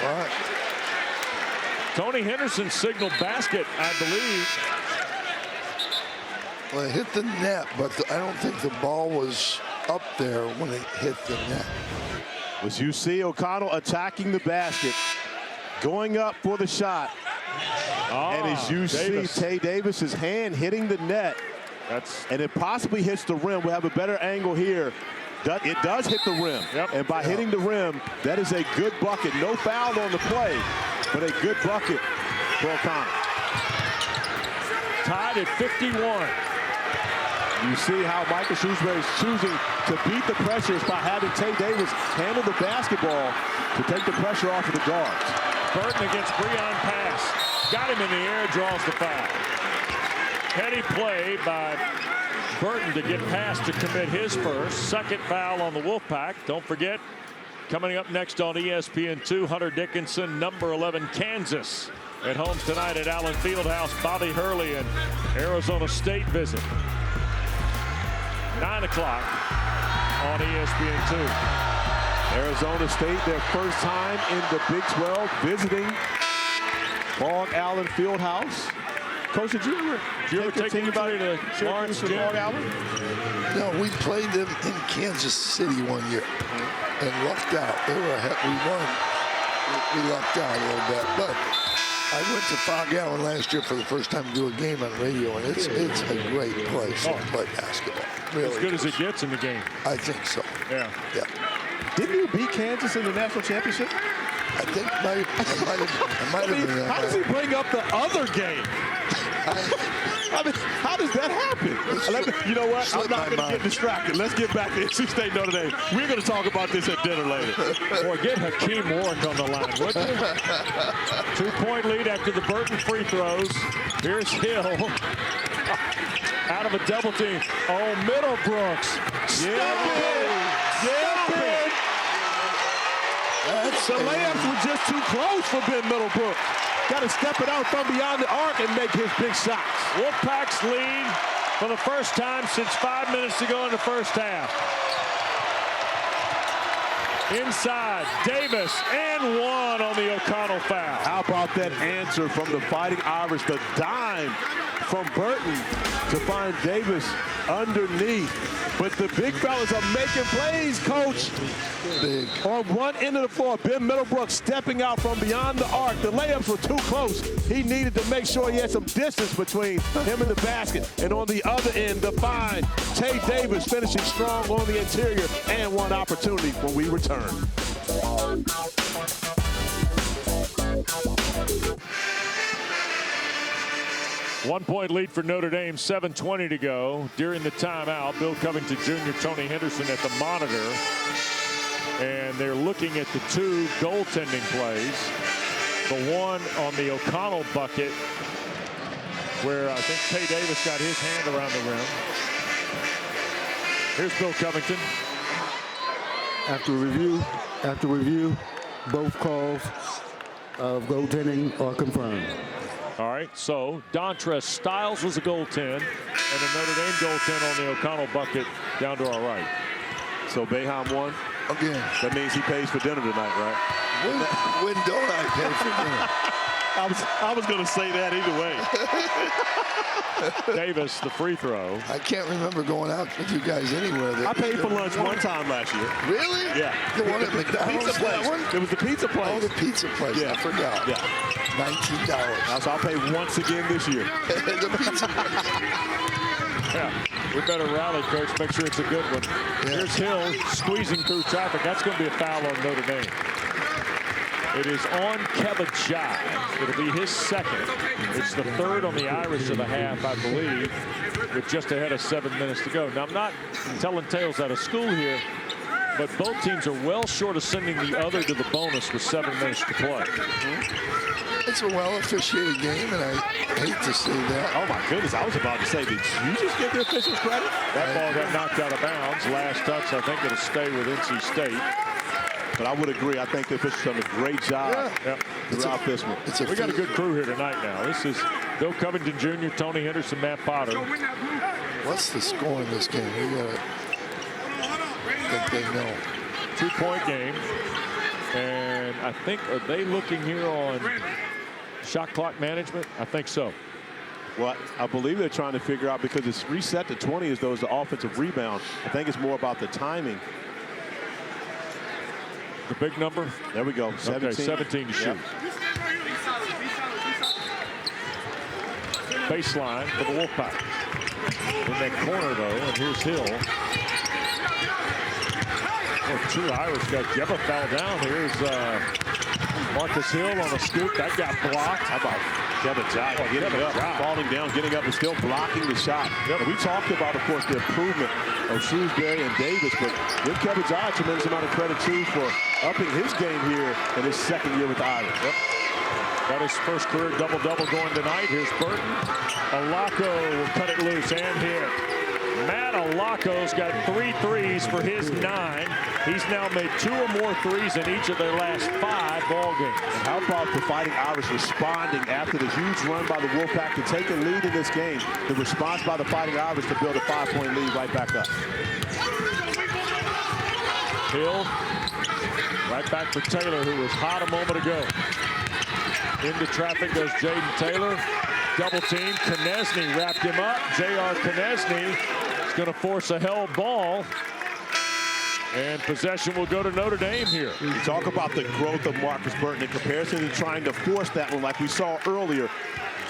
S2: What?
S1: Tony Henderson signaled basket, I believe.
S2: Well, it hit the net, but I don't think the ball was up there when it hit the net.
S3: As you see O'Connell attacking the basket, going up for the shot. And as you see Tay Davis's hand hitting the net, and it possibly hits the rim. We'll have a better angle here. It does hit the rim. Yep. And by hitting the rim, that is a good bucket. No foul on the play, but a good bucket for O'Connell.
S1: Tied at 51.
S3: You see how Michael Shrewsbury is choosing to beat the pressures by having Tay Davis handle the basketball to take the pressure off of the guards.
S1: Burton against Breon pass. Got him in the air, draws the foul. Heady play by Burton to get past to commit his first. Second foul on the Wolfpack. Don't forget, coming up next on ESPN2, Hunter Dickinson, number 11, Kansas. At home tonight at Allen Fieldhouse. Bobby Hurley and Arizona State visit. 9 o'clock on ESPN2.
S3: Arizona State, their first time in the Big 12, visiting Fog Allen Fieldhouse. Coach, did you ever take anybody to Lawrence to Fog Allen?
S2: No, we played them in Kansas City one year and lucked out. They were ahead. We won. We lucked out a little bit, but I went to Fog Allen last year for the first time to do a game on radio, and it's a great place to play basketball. Really,
S1: as good as it gets in the game.
S2: I think so.
S1: Yeah.
S2: Yeah.
S3: Didn't you beat Kansas in the national championship?
S2: I think I might have been.
S3: How does he bring up the other game? I mean, how does that happen? You know what? I'm not going to get distracted. Let's get back to NC State Notre Dame. We're going to talk about this at dinner later.
S1: Boy, get Hakeem Warwick on the line, would you? 2-point lead after the Burton free throws. Here's Hill. Out of a double team. Oh, Middlebrooks.
S3: Yeah, The layups were just too close for Ben Middlebrook. Got to step it out from beyond the arc and make his big shots.
S1: Wolfpack's lead for the first time since 5 minutes to go in the first half. Inside, Davis, and one on the O'Connell foul.
S3: How about that answer from the Fighting Irish? The dime from Burton to find Davis underneath. But the big fellas are making plays, Coach.
S2: Big.
S3: On one end of the floor, Ben Middlebrook stepping out from beyond the arc. The layups were too close. He needed to make sure he had some distance between him and the basket. And on the other end, the find, Tay Davis finishing strong on the interior, and one opportunity when we return.
S1: 1 point lead for Notre Dame, 7:20 to go. During the timeout, Bill Covington Jr., Tony Henderson at the monitor. And they're looking at the two goaltending plays. The one on the O'Connell bucket, where I think Tay Davis got his hand around the rim. Here's Bill Covington.
S6: After review, both calls of goaltending are confirmed.
S1: All right, so Dontrez Styles was a goaltend, and a Notre Dame goaltend on the O'Connell bucket down to our right.
S3: So Boeheim won.
S2: Again.
S3: That means he pays for dinner tonight, right?
S2: When don't I pay for dinner?
S3: I was going to say that either way.
S1: Davis, the free throw.
S2: I can't remember going out with you guys anywhere.
S3: I paid for lunch one time last year.
S2: Really?
S3: Yeah.
S2: The one at McDonald's?
S3: Pizza place.
S2: That one?
S3: It was the pizza place.
S2: Oh, the pizza place.
S3: Yeah.
S2: I forgot.
S3: Yeah.
S2: $19.
S3: So I'll pay once again this year.
S2: The pizza place.
S1: Yeah, we better rally, Coach. Make sure it's a good one.
S2: Yeah.
S1: Here's Hill squeezing through traffic. That's going to be a foul on Notre Dame. It is on Kevin Jive. It'll be his second. It's the third on the Irish of the half, I believe, with just ahead of 7 minutes to go. Now, I'm not telling tales out of school here, but both teams are well short of sending the other to the bonus with 7 minutes to play.
S2: It's a well-officiated game, and I hate to say that.
S3: Oh, my goodness. I was about to say, did you just give the officials credit?
S1: That ball got knocked out of bounds. Last touch, I think it'll stay with NC State.
S3: But I would agree. I think the officials done a great job throughout this one.
S1: We got a good crew here tonight now. This is Bill Covington Jr., Tony Henderson, Matt Potter.
S2: What's the score in this game? We got that they know.
S1: 2-point game. And I think, are they looking here on shot clock management? I think so.
S3: Well, I believe they're trying to figure out, because it's reset to 20 as though it's the offensive rebound. I think it's more about the timing.
S1: The big number?
S3: There we go. 17.
S1: Okay, 17 to shoot.
S3: Yep.
S1: Baseline for the Wolfpack. In that corner, though, and here's Hill. Well, two Irish guys. Jebba foul down. Here's Marcus Hill on a scoop. That got blocked.
S3: How about Kevin Jive getting up, falling down, getting up, and still blocking the shot. Yep. We talked about, of course, the improvement of Shrewsbury and Davis, but give Kevin Jive a tremendous amount of credit, too, for upping his game here in his second year with the Irish.
S1: Yep. Got his first career double-double going tonight. Here's Burton. Alako will cut it loose and hit. Matt Alako's got 3 threes for his 9. He's now made 2 or more threes in each of their last 5 ball games.
S3: And how about the Fighting Irish responding after the huge run by the Wolfpack to take a lead in this game? The response by the Fighting Irish to build a 5-point lead right back up.
S1: Hill, right back for Taylor, who was hot a moment ago. Into traffic goes Jaden Taylor. Double team. Konechny wrapped him up. J.R. Konechny is going to force a held ball. And possession will go to Notre Dame here.
S3: You talk about the growth of Marcus Burton in comparison to trying to force that one like we saw earlier.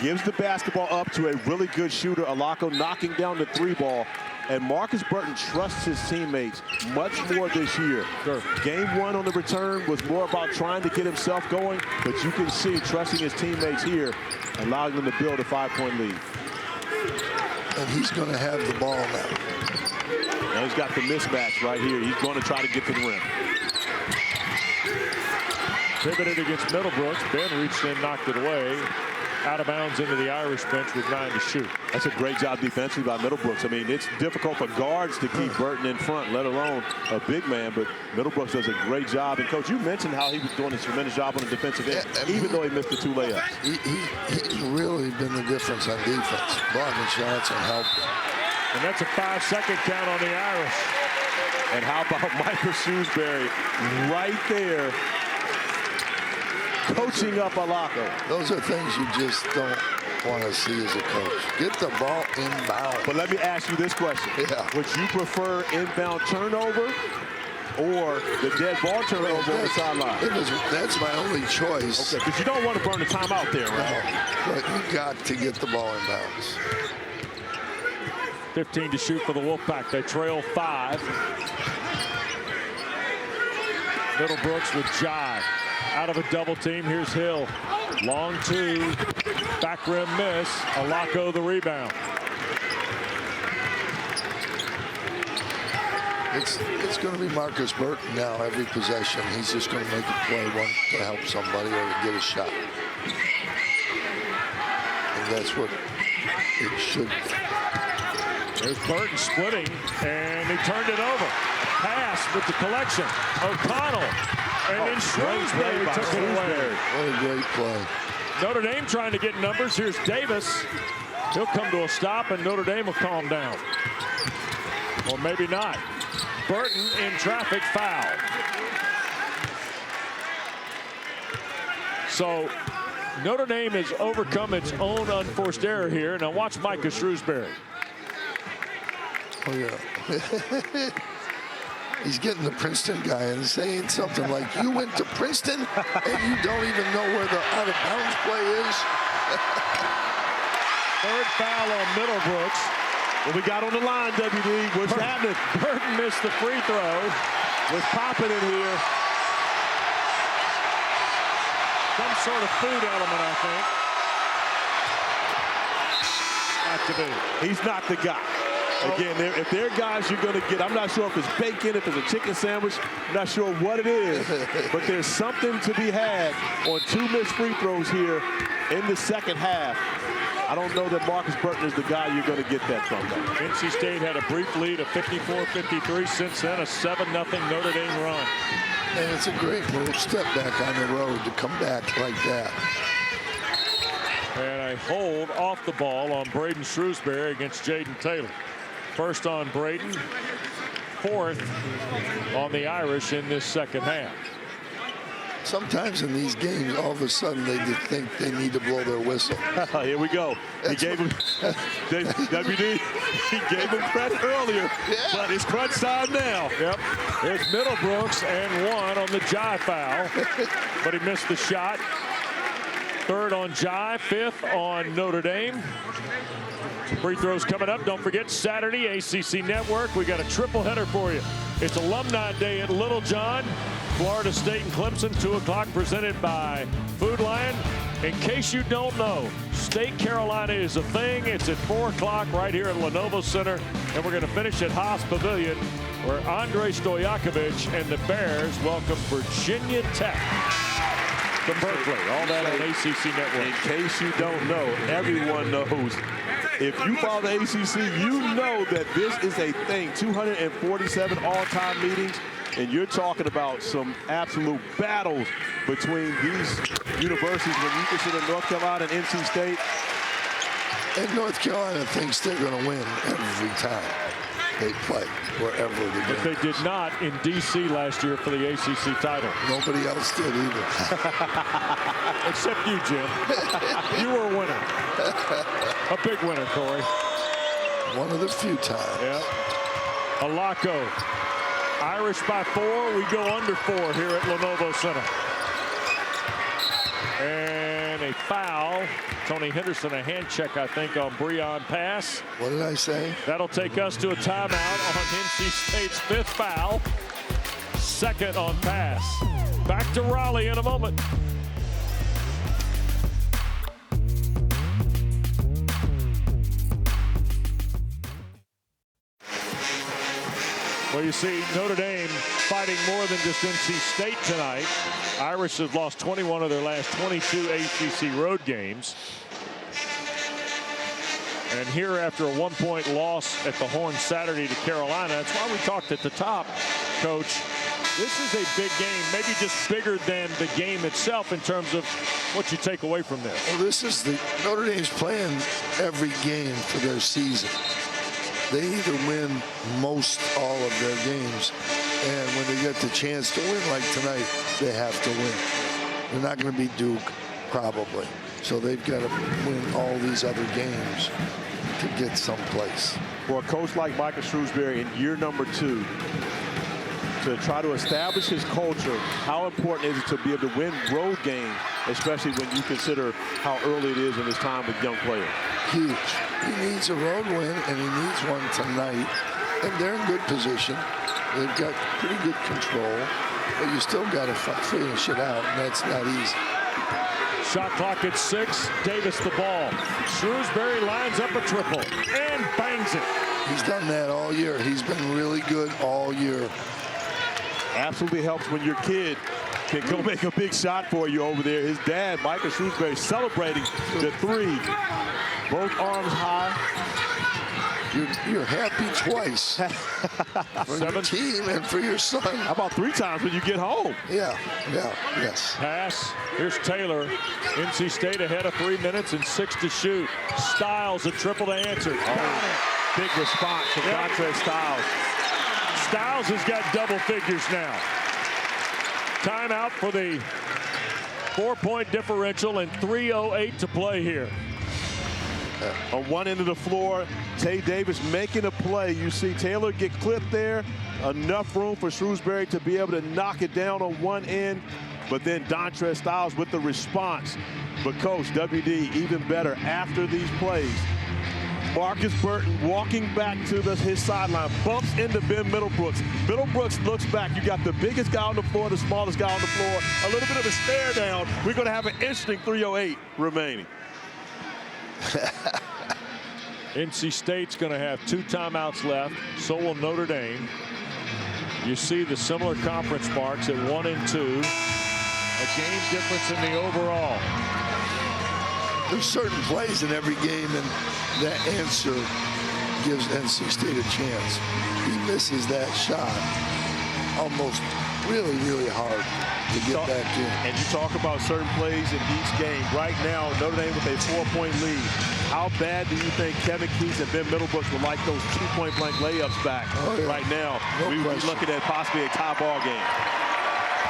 S3: Gives the basketball up to a really good shooter, Alako, knocking down the 3 ball. And Marcus Burton trusts his teammates much more this year.
S1: Sure.
S3: Game 1 on the return was more about trying to get himself going, but you can see trusting his teammates here, allowing them to build a 5-point lead.
S2: And he's going to have the ball now.
S3: Now he's got the mismatch right here. He's going to try to get to the rim.
S1: Pivoted against Middlebrooks. Ben reached in, knocked it away. out of bounds into the Irish bench with 9 to shoot.
S3: That's a great job defensively by Middlebrooks. I mean, it's difficult for guards to keep Burton in front, let alone a big man, but Middlebrooks does a great job. And, Coach, you mentioned how he was doing a tremendous job on the defensive end, even though he missed the 2 layups.
S2: He's really been the difference on defense. Blocking shots and helping.
S1: And that's a 5-second count on the Irish.
S3: And how about Michael Shrewsbury right there, coaching up Alako.
S2: Those are things you just don't want to see as a coach. Get the ball inbound.
S3: But let me ask you this question.
S2: Yeah.
S3: Would you prefer inbound turnover or the dead ball turnover on the sideline?
S2: That's my only choice.
S3: Okay, because you don't want to burn the timeout there, right?
S2: No, but you got to get the ball inbounds.
S1: 15 to shoot for the Wolfpack. They trail 5. Middlebrooks with Jai. Out of a double team. Here's Hill. Long 2. Back rim miss. Alako the rebound.
S2: It's going to be Marcus Burton now every possession. He's just going to make a play, one to help somebody or to get a shot. And that's what it should be.
S1: There's Burton splitting, and he turned it over. Pass with the collection. O'Connell. And then Shrewsbury took it away.
S2: What a great play.
S1: Notre Dame trying to get numbers. Here's Davis. He'll come to a stop, and Notre Dame will calm down. Or maybe not. Burton in traffic, foul. So Notre Dame has overcome its own unforced error here. Now watch Micah Shrewsbury.
S2: Oh, yeah. He's getting the Princeton guy and saying something like, you went to Princeton and you don't even know where the out-of-bounds play is?
S1: Third foul on Middlebrooks.
S3: What we got on the line, WD? What's happening?
S1: Burton missed the free throw.
S3: What's popping in here?
S1: Some sort of food element, I think. Not to be.
S3: He's not the guy. Again, if there are guys you're going to get, I'm not sure if it's bacon, if it's a chicken sandwich, I'm not sure what it is, but there's something to be had on 2 missed free throws here in the second half. I don't know that Marcus Burton is the guy you're going to get that from, though.
S1: NC State had a brief lead of 54-53. Since then, a 7-0 Notre Dame run.
S2: And it's a great move. Step back on the road to come back like that.
S1: And a hold off the ball on Braden Shrewsbury against Jaden Taylor. First on Braden, 4th on the Irish in this second half.
S2: Sometimes in these games, all of a sudden, they just think they need to blow their whistle.
S3: Here we go. He gave him, WD, he gave him credit earlier, but it's crunch time now.
S1: Yep. There's Middlebrooks and 1 on the Jai foul, but he missed the shot. 3rd on Jai, 5th on Notre Dame. Free throws coming up. Don't forget, Saturday, ACC Network. We got a triple header for you. It's Alumni Day at Little John. Florida State and Clemson, 2 o'clock, presented by Food Lion. In case you don't know, State Carolina is a thing. It's at 4 o'clock right here at Lenovo Center. And we're going to finish at Haas Pavilion, where Andre Stojakovic and the Bears welcome Virginia Tech to Berkeley. All that on ACC Network.
S3: In case you don't know, everyone knows. If you follow the ACC, you know that this is a thing. 247 all-time meetings, and you're talking about some absolute battles between these universities when you consider North Carolina and NC State.
S2: And North Carolina thinks they're going to win every time they play, wherever they go.
S1: But they did not in D.C. last year for the ACC title.
S2: Nobody else did either.
S1: Except you, Jim. You were a winner. A big winner, Corey.
S2: One of the few times.
S1: Yeah. Alako. Irish by 4. We go under 4 here at Lenovo Center. And a foul. Tony Henderson, a hand check, I think, on Breon pass.
S2: What did I say?
S1: That'll take us to a timeout on NC State's 5th foul. 2nd on pass. Back to Raleigh in a moment. Well, you see, Notre Dame fighting more than just NC State tonight. Irish have lost 21 of their last 22 ACC road games. And here, after a 1-point loss at the Horn Saturday to Carolina, that's why we talked at the top, Coach. This is a big game, maybe just bigger than the game itself in terms of what you take away from this.
S2: Well, this is the Notre Dame's playing every game for their season. They either win most all of their games, and when they get the chance to win like tonight, they have to win. They're not going to be Duke, probably. So they've got to win all these other games to get someplace.
S3: For a coach like Michael Shrewsbury in year number 2, to try to establish his culture, how important is it to be able to win road games, especially when you consider how early it is in his time with young players?
S2: Huge. He needs a road win, and he needs one tonight. And they're in good position. They've got pretty good control, but you still got to finish it out, and that's not easy.
S1: Shot clock at 6. Davis the ball. Shrewsbury lines up a triple and bangs it.
S2: He's done that all year. He's been really good all year.
S3: Absolutely helps when your kid can go make a big shot for you over there. His dad, Michael Shrewsbury, celebrating the 3. Both arms high.
S2: You're happy twice for your team and for your son.
S3: How about 3 times when you get home?
S2: Yes.
S1: Pass. Here's Taylor. NC State ahead of 3 minutes and 6 to shoot. Styles a triple to answer.
S3: Big response from Dontre Styles.
S1: Styles has got double figures now. Timeout for the 4-point differential and 3:08 to play here.
S3: On one end of the floor, Tay Davis making a play. You see Taylor get clipped there. Enough room for Shrewsbury to be able to knock it down on one end. But then Dontre Styles with the response. But Coach, WD even better after these plays. Marcus Burton walking back to his sideline, bumps into Ben Middlebrooks. Middlebrooks looks back. You got the biggest guy on the floor, the smallest guy on the floor. A little bit of a stare down. We're going to have an interesting 3:08 remaining.
S1: NC State's going to have 2 timeouts left. So will Notre Dame. You see the similar conference marks at 1 and 2. A game difference in the overall.
S2: There's certain plays in every game, and that answer gives NC State a chance. He misses that shot almost really, really hard to get back in.
S3: And you talk about certain plays in each game. Right now, Notre Dame with a 4-point lead. How bad do you think Kevin Keys and Ben Middlebrooks would like those 2-point blank layups back right now? We would be looking at possibly a tie ball game.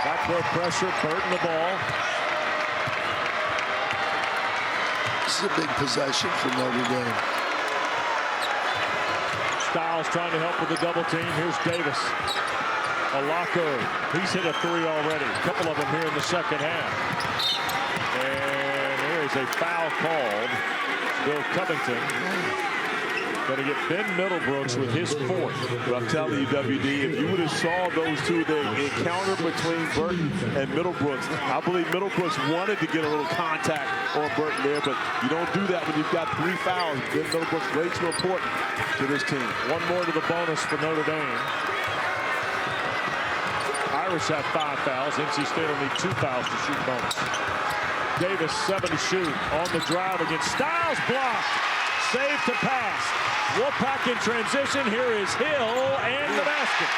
S1: Backcourt pressure, Burton the ball.
S2: This is a big possession for Notre Dame.
S1: Styles trying to help with the double team. Here's Davis. Alako, he's hit a 3 already. A couple of them here in the second half. And there is a foul called. Bill Covington going to get Ben Middlebrooks with his 4th.
S3: But I'm telling you, WD, if you would have saw those two, the encounter between Burton and Middlebrooks, I believe Middlebrooks wanted to get a little contact on Burton there, but you don't do that when you've got 3 fouls. Ben Middlebrooks way too important to this team.
S1: One more to the bonus for Notre Dame. Irish have 5 fouls. NC State will need 2 fouls to shoot bonus. Davis 7 to shoot on the drive against Styles, blocked. Save to pass. Wolfpack in transition. Here is Hill and the basket.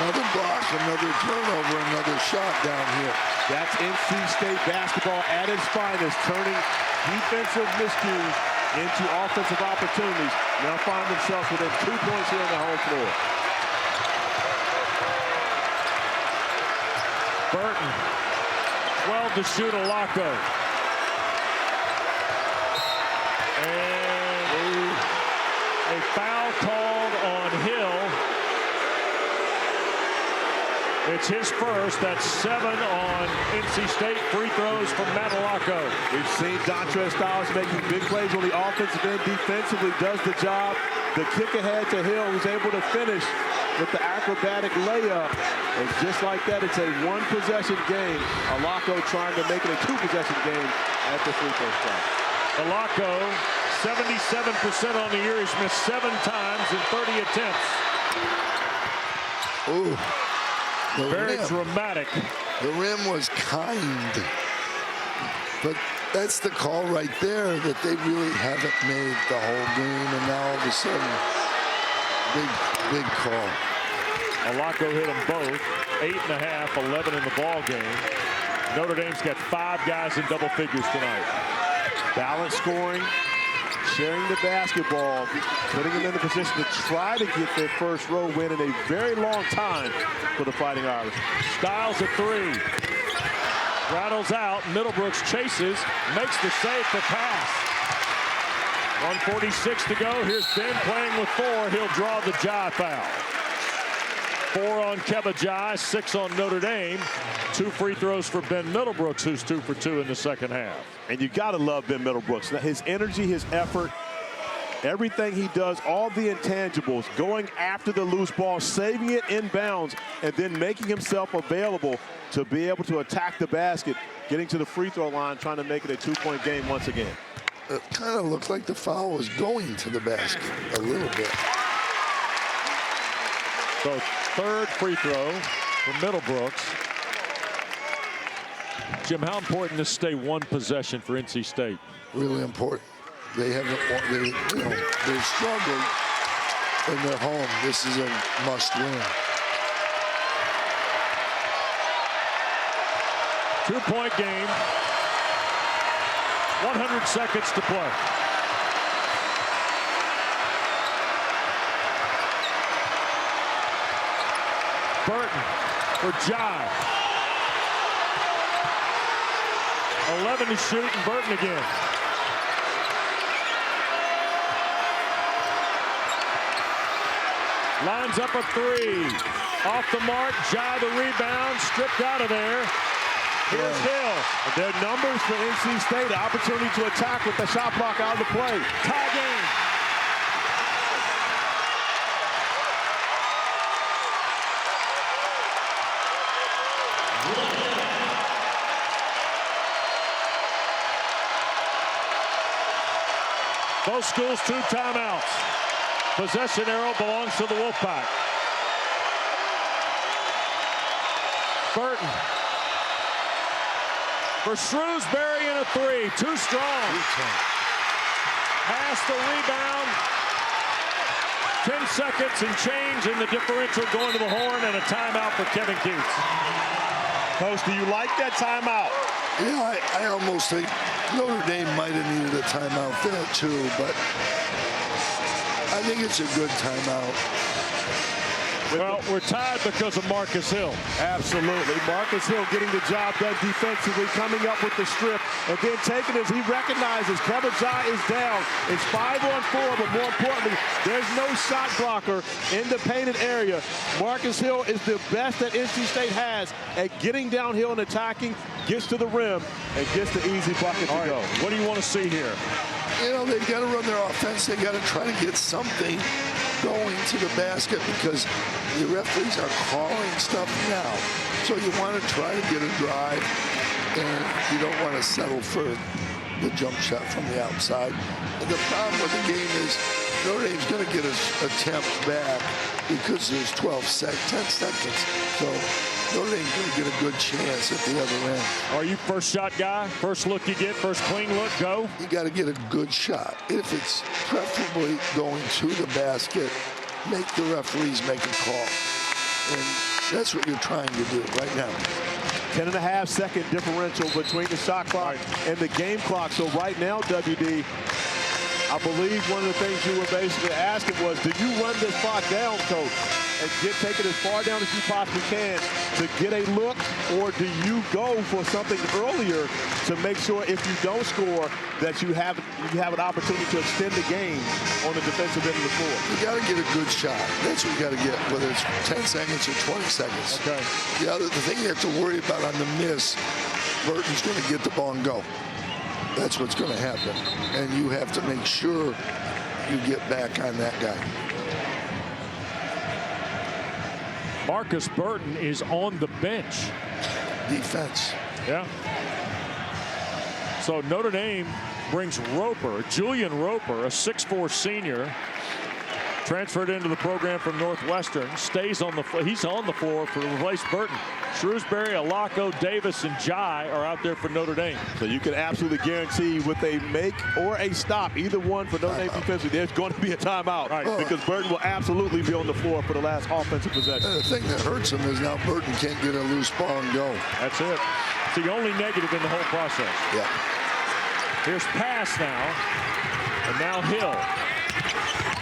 S2: Another block, another turnover, another shot down here.
S3: That's NC State basketball at its finest, turning defensive miscues into offensive opportunities. Now find themselves within 2 points here on the home floor.
S1: Burton, 12 to shoot, Alako. And a foul called on Hill. It's his first. That's 7 on NC State. Free throws from Matt Alako.
S3: We've seen Dontre Styles making big plays on the offensive end. Defensively does the job. The kick ahead to Hill, who's able to finish with the acrobatic layup. And just like that, it's a 1-possession game. Alako trying to make it a 2-possession game at the free throw spot.
S1: Alako, 77% on the year. He's missed 7 times in 30 attempts.
S2: Ooh.
S1: Very dramatic.
S2: The rim was kind, but That's the call right there that they really haven't made the whole game, and now all of a sudden, big call.
S1: Alaco hit them both. 8.5, 11 in the ball game. Notre Dame's got 5 guys in double figures tonight.
S3: Balanced scoring, sharing the basketball, putting them in the position to try to get their first road win in a very long time for the Fighting Irish.
S1: Styles at 3. Rattles out. Middlebrooks chases. Makes the save for pass. 1:46 to go. Here's Ben playing with 4. He'll draw the Jai foul. 4 on Keba Jai, 6 on Notre Dame. 2 free throws for Ben Middlebrooks, who's 2 for 2 in the second half.
S3: And you got to love Ben Middlebrooks. His energy, his effort, everything he does, all the intangibles, going after the loose ball, saving it inbounds, and then making himself available to be able to attack the basket, getting to the free throw line, trying to make it a 2-point game once again.
S2: It kind of looked like the foul was going to the basket a little bit.
S1: So 3rd free throw for Middlebrooks. Jim, how important is stay 1 possession for NC State?
S2: Really important. They haven't, they've struggled in their home. This is a must-win.
S1: 2-point game. 100 seconds to play. Burton for Jai. 11 to shoot, and Burton again. Lines up a 3. Off the mark. Jai the rebound. Stripped out of there. Here's Hill.
S3: Their numbers for NC State, the opportunity to attack with the shot block out of the play.
S1: Tie game. Both schools 2 timeouts. Possession arrow belongs to the Wolfpack. Burton. For Shrewsbury in a 3. Too strong. Pass the rebound. 10 seconds and change in the differential going to the horn, and a timeout for Kevin Keats.
S3: Coach, do you like that timeout?
S2: Yeah, I almost think Notre Dame might have needed a timeout there too, but I think it's a good timeout.
S1: Well, we're tied because of Marcus Hill.
S3: Absolutely. Marcus Hill getting the job done defensively, coming up with the strip, and then taking as he recognizes Keba Jai is down. It's 5-on-4, but more importantly, there's no shot blocker in the painted area. Marcus Hill is the best that NC State has at getting downhill and attacking, gets to the rim, and gets the easy bucket to go.
S1: What do you want to see here?
S2: You know, they've got to run their offense. They've got to try to get something going to the basket because the referees are calling stuff now. So you want to try to get a drive, and you don't want to settle for the jump shot from the outside. And the problem with the game is Notre Dame's going to get an attempt back because there's 10 seconds. So Notre Dame's going to get a good chance at the other end.
S1: Are you first shot guy? First look you get, first clean look, go?
S2: You got to get a good shot. If it's preferably going to the basket, make the referees make a call. And that's what you're trying to do right now.
S3: 10.5-second differential between the shot clock and the game clock. So right now, WD, I believe one of the things you were basically asking was, do you run this clock down, Coach, and take it as far down as you possibly can to get a look, or do you go for something earlier to make sure if you don't score that you have an opportunity to extend the game on the defensive end of the floor?
S2: You got to get a good shot. That's what you got to get, whether it's 10 seconds or 20 seconds.
S1: Okay.
S2: The thing you have to worry about on the miss, Burton's going to get the ball and go. That's what's going to happen. And you have to make sure you get back on that guy.
S1: Marcus Burton is on the bench.
S2: Defense.
S1: Yeah. So Notre Dame brings Roper, Julian Roper, a 6'4" senior, Transferred into the program from Northwestern. Stays on the floor. He's on the floor to replace Burton. Shrewsbury, Alaco, Davis, and Jai are out there for Notre Dame.
S3: So you can absolutely guarantee with a make or a stop, either one for Notre Dame defensively, there's going to be a timeout.
S1: Right.
S3: Because Burton will absolutely be on the floor for the last offensive possession.
S2: The thing that hurts him is now Burton can't get a loose ball and go.
S1: That's it. It's the only negative in the whole process.
S2: Yeah.
S1: Here's pass now. And now Hill.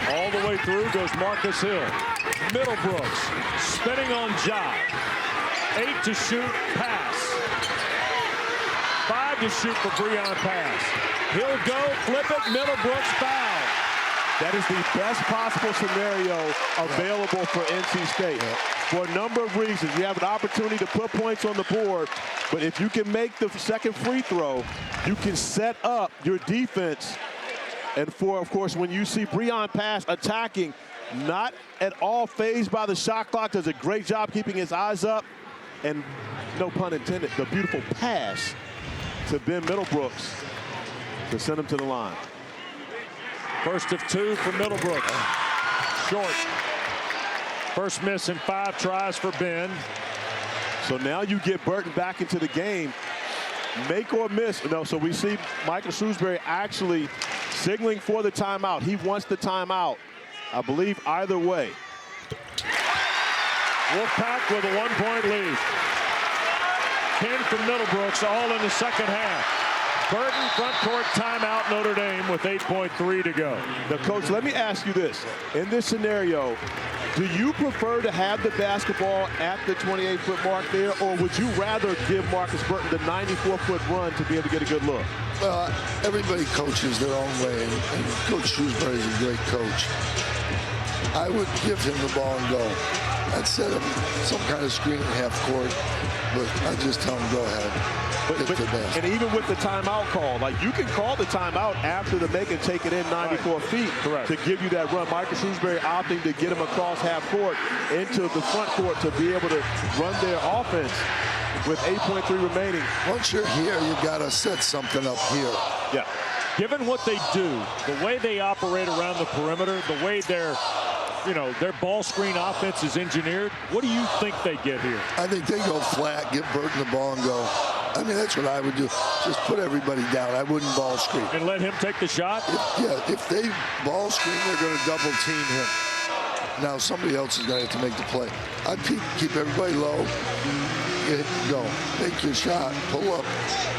S1: All the way through goes Marcus Hill. Middlebrooks spinning on Jai. 8 to shoot, pass. 5 to shoot for Breon pass. He'll go, flip it, Middlebrooks foul.
S3: That is the best possible scenario available for NC State. For a number of reasons. You have an opportunity to put points on the board, but if you can make the second free throw, you can set up your defense. And of course, when you see Breon pass attacking, not at all fazed by the shot clock, does a great job keeping his eyes up. And no pun intended, the beautiful pass to Ben Middlebrooks to send him to the line.
S1: First of 2 for Middlebrooks. Short. First miss in 5 tries for Ben.
S3: So now you get Burton back into the game. Make or miss. No, so we see Michael Shrewsbury actually signaling for the timeout. He wants the timeout, I believe, either way.
S1: Wolfpack with a 1-point lead. 10 from Middlebrooks, all in the second half. Burton front court timeout, Notre Dame with 8.3 to go.
S3: Now, Coach, let me ask you this. In this scenario, do you prefer to have the basketball at the 28-foot mark there, or would you rather give Marcus Burton the 94-foot run to be able to get a good look?
S2: Everybody coaches their own way, and Coach Shrewsbury is a great coach. I would give him the ball and go. I'd set him some kind of screen in half court, but I'd just tell him, go ahead.
S3: And even with the timeout call, like you can call the timeout after the make and take it in 94 feet to give you that run. Michael Shrewsbury opting to get him across half court into the front court to be able to run their offense with 8.3 remaining.
S2: Once you're here, you got to set something up here.
S3: Yeah.
S1: Given what they do, the way they operate around the perimeter, the way their ball screen offense is engineered, what do you think they get here?
S2: I think they go flat, get Burton the ball and go. I mean, that's what I would do. Just put everybody down. I wouldn't ball screen.
S1: And let him take the shot?
S2: If they ball screen, they're going to double team him. Now somebody else is going to have to make the play. I'd keep everybody low. Go. Make your shot. Pull up.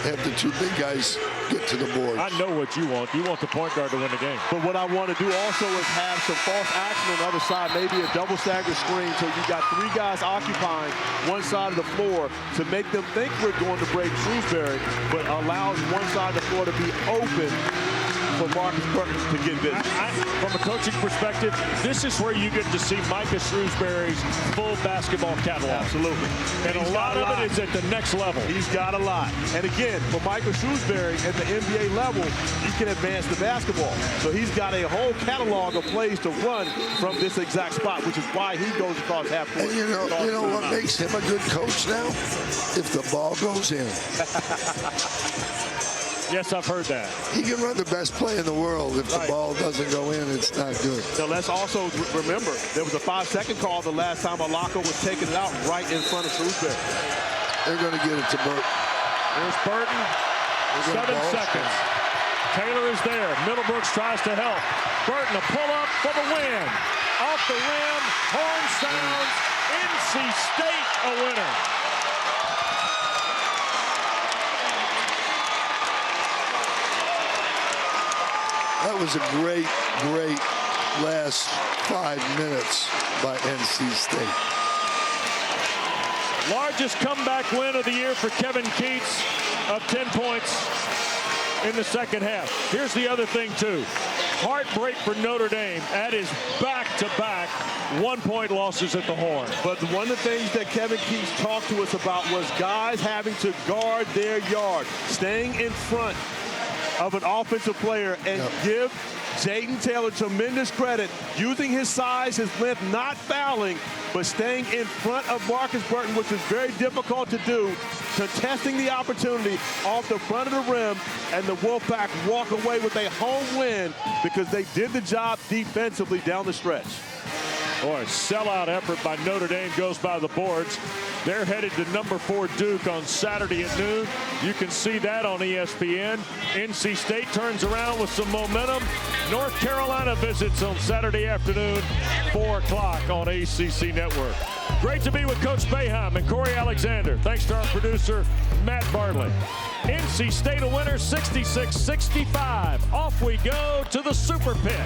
S2: Have the 2 big guys get to the board.
S1: I know what you want. You want the point guard to win the game.
S3: But what I want to do also is have some false action on the other side, maybe a double stagger screen, so you got 3 guys occupying one side of the floor to make them think we're going to break Shrewsbury, but allows one side of the floor to be open for Marcus Burton to get busy.
S1: From a coaching perspective, this is where you get to see Micah Shrewsbury's full basketball catalog.
S3: Absolutely.
S1: And a lot of it is at the next level.
S3: He's got a lot. And again, for Michael Shrewsbury at the NBA level, you can advance the basketball. So he's got a whole catalog of plays to run from this exact spot, which is why he goes across half court.
S2: And you know what makes him a good coach now? If the ball goes in.
S1: Yes, I've heard that.
S2: He can run the best play in the world. If the ball doesn't go in, it's not good.
S3: So let's also remember, there was a 5-second call the last time Alaco was taking it out right in front of Shrewsbury.
S2: They're going to get it to Burton.
S1: There's Burton. 7 seconds. Taylor is there. Middlebrooks tries to help. Burton, a pull-up for the win. Off the rim. Horn sounds. NC State a winner.
S2: That was a great, great last 5 minutes by NC State.
S1: Largest comeback win of the year for Kevin Keats of 10 points in the second half. Here's the other thing, too. Heartbreak for Notre Dame at his back-to-back 1-point losses at the Horn.
S3: But one of the things that Kevin Keats talked to us about was guys having to guard their yard, staying in front of an offensive player, and give Jaden Taylor tremendous credit, using his size, his length, not fouling, but staying in front of Marcus Burton, which is very difficult to do. contesting the opportunity off the front of the rim, and the Wolfpack walk away with a home win because they did the job defensively down the stretch.
S1: Boy, sellout effort by Notre Dame goes by the boards. They're headed to number 4 Duke on Saturday at noon. You can see that on ESPN. NC State turns around with some momentum. North Carolina visits on Saturday afternoon, 4 o'clock on ACC Network. Great to be with Coach Boeheim and Corey Alexander. Thanks to our producer, Matt Bartley. NC State a winner, 66-65. Off we go to the Super Pit.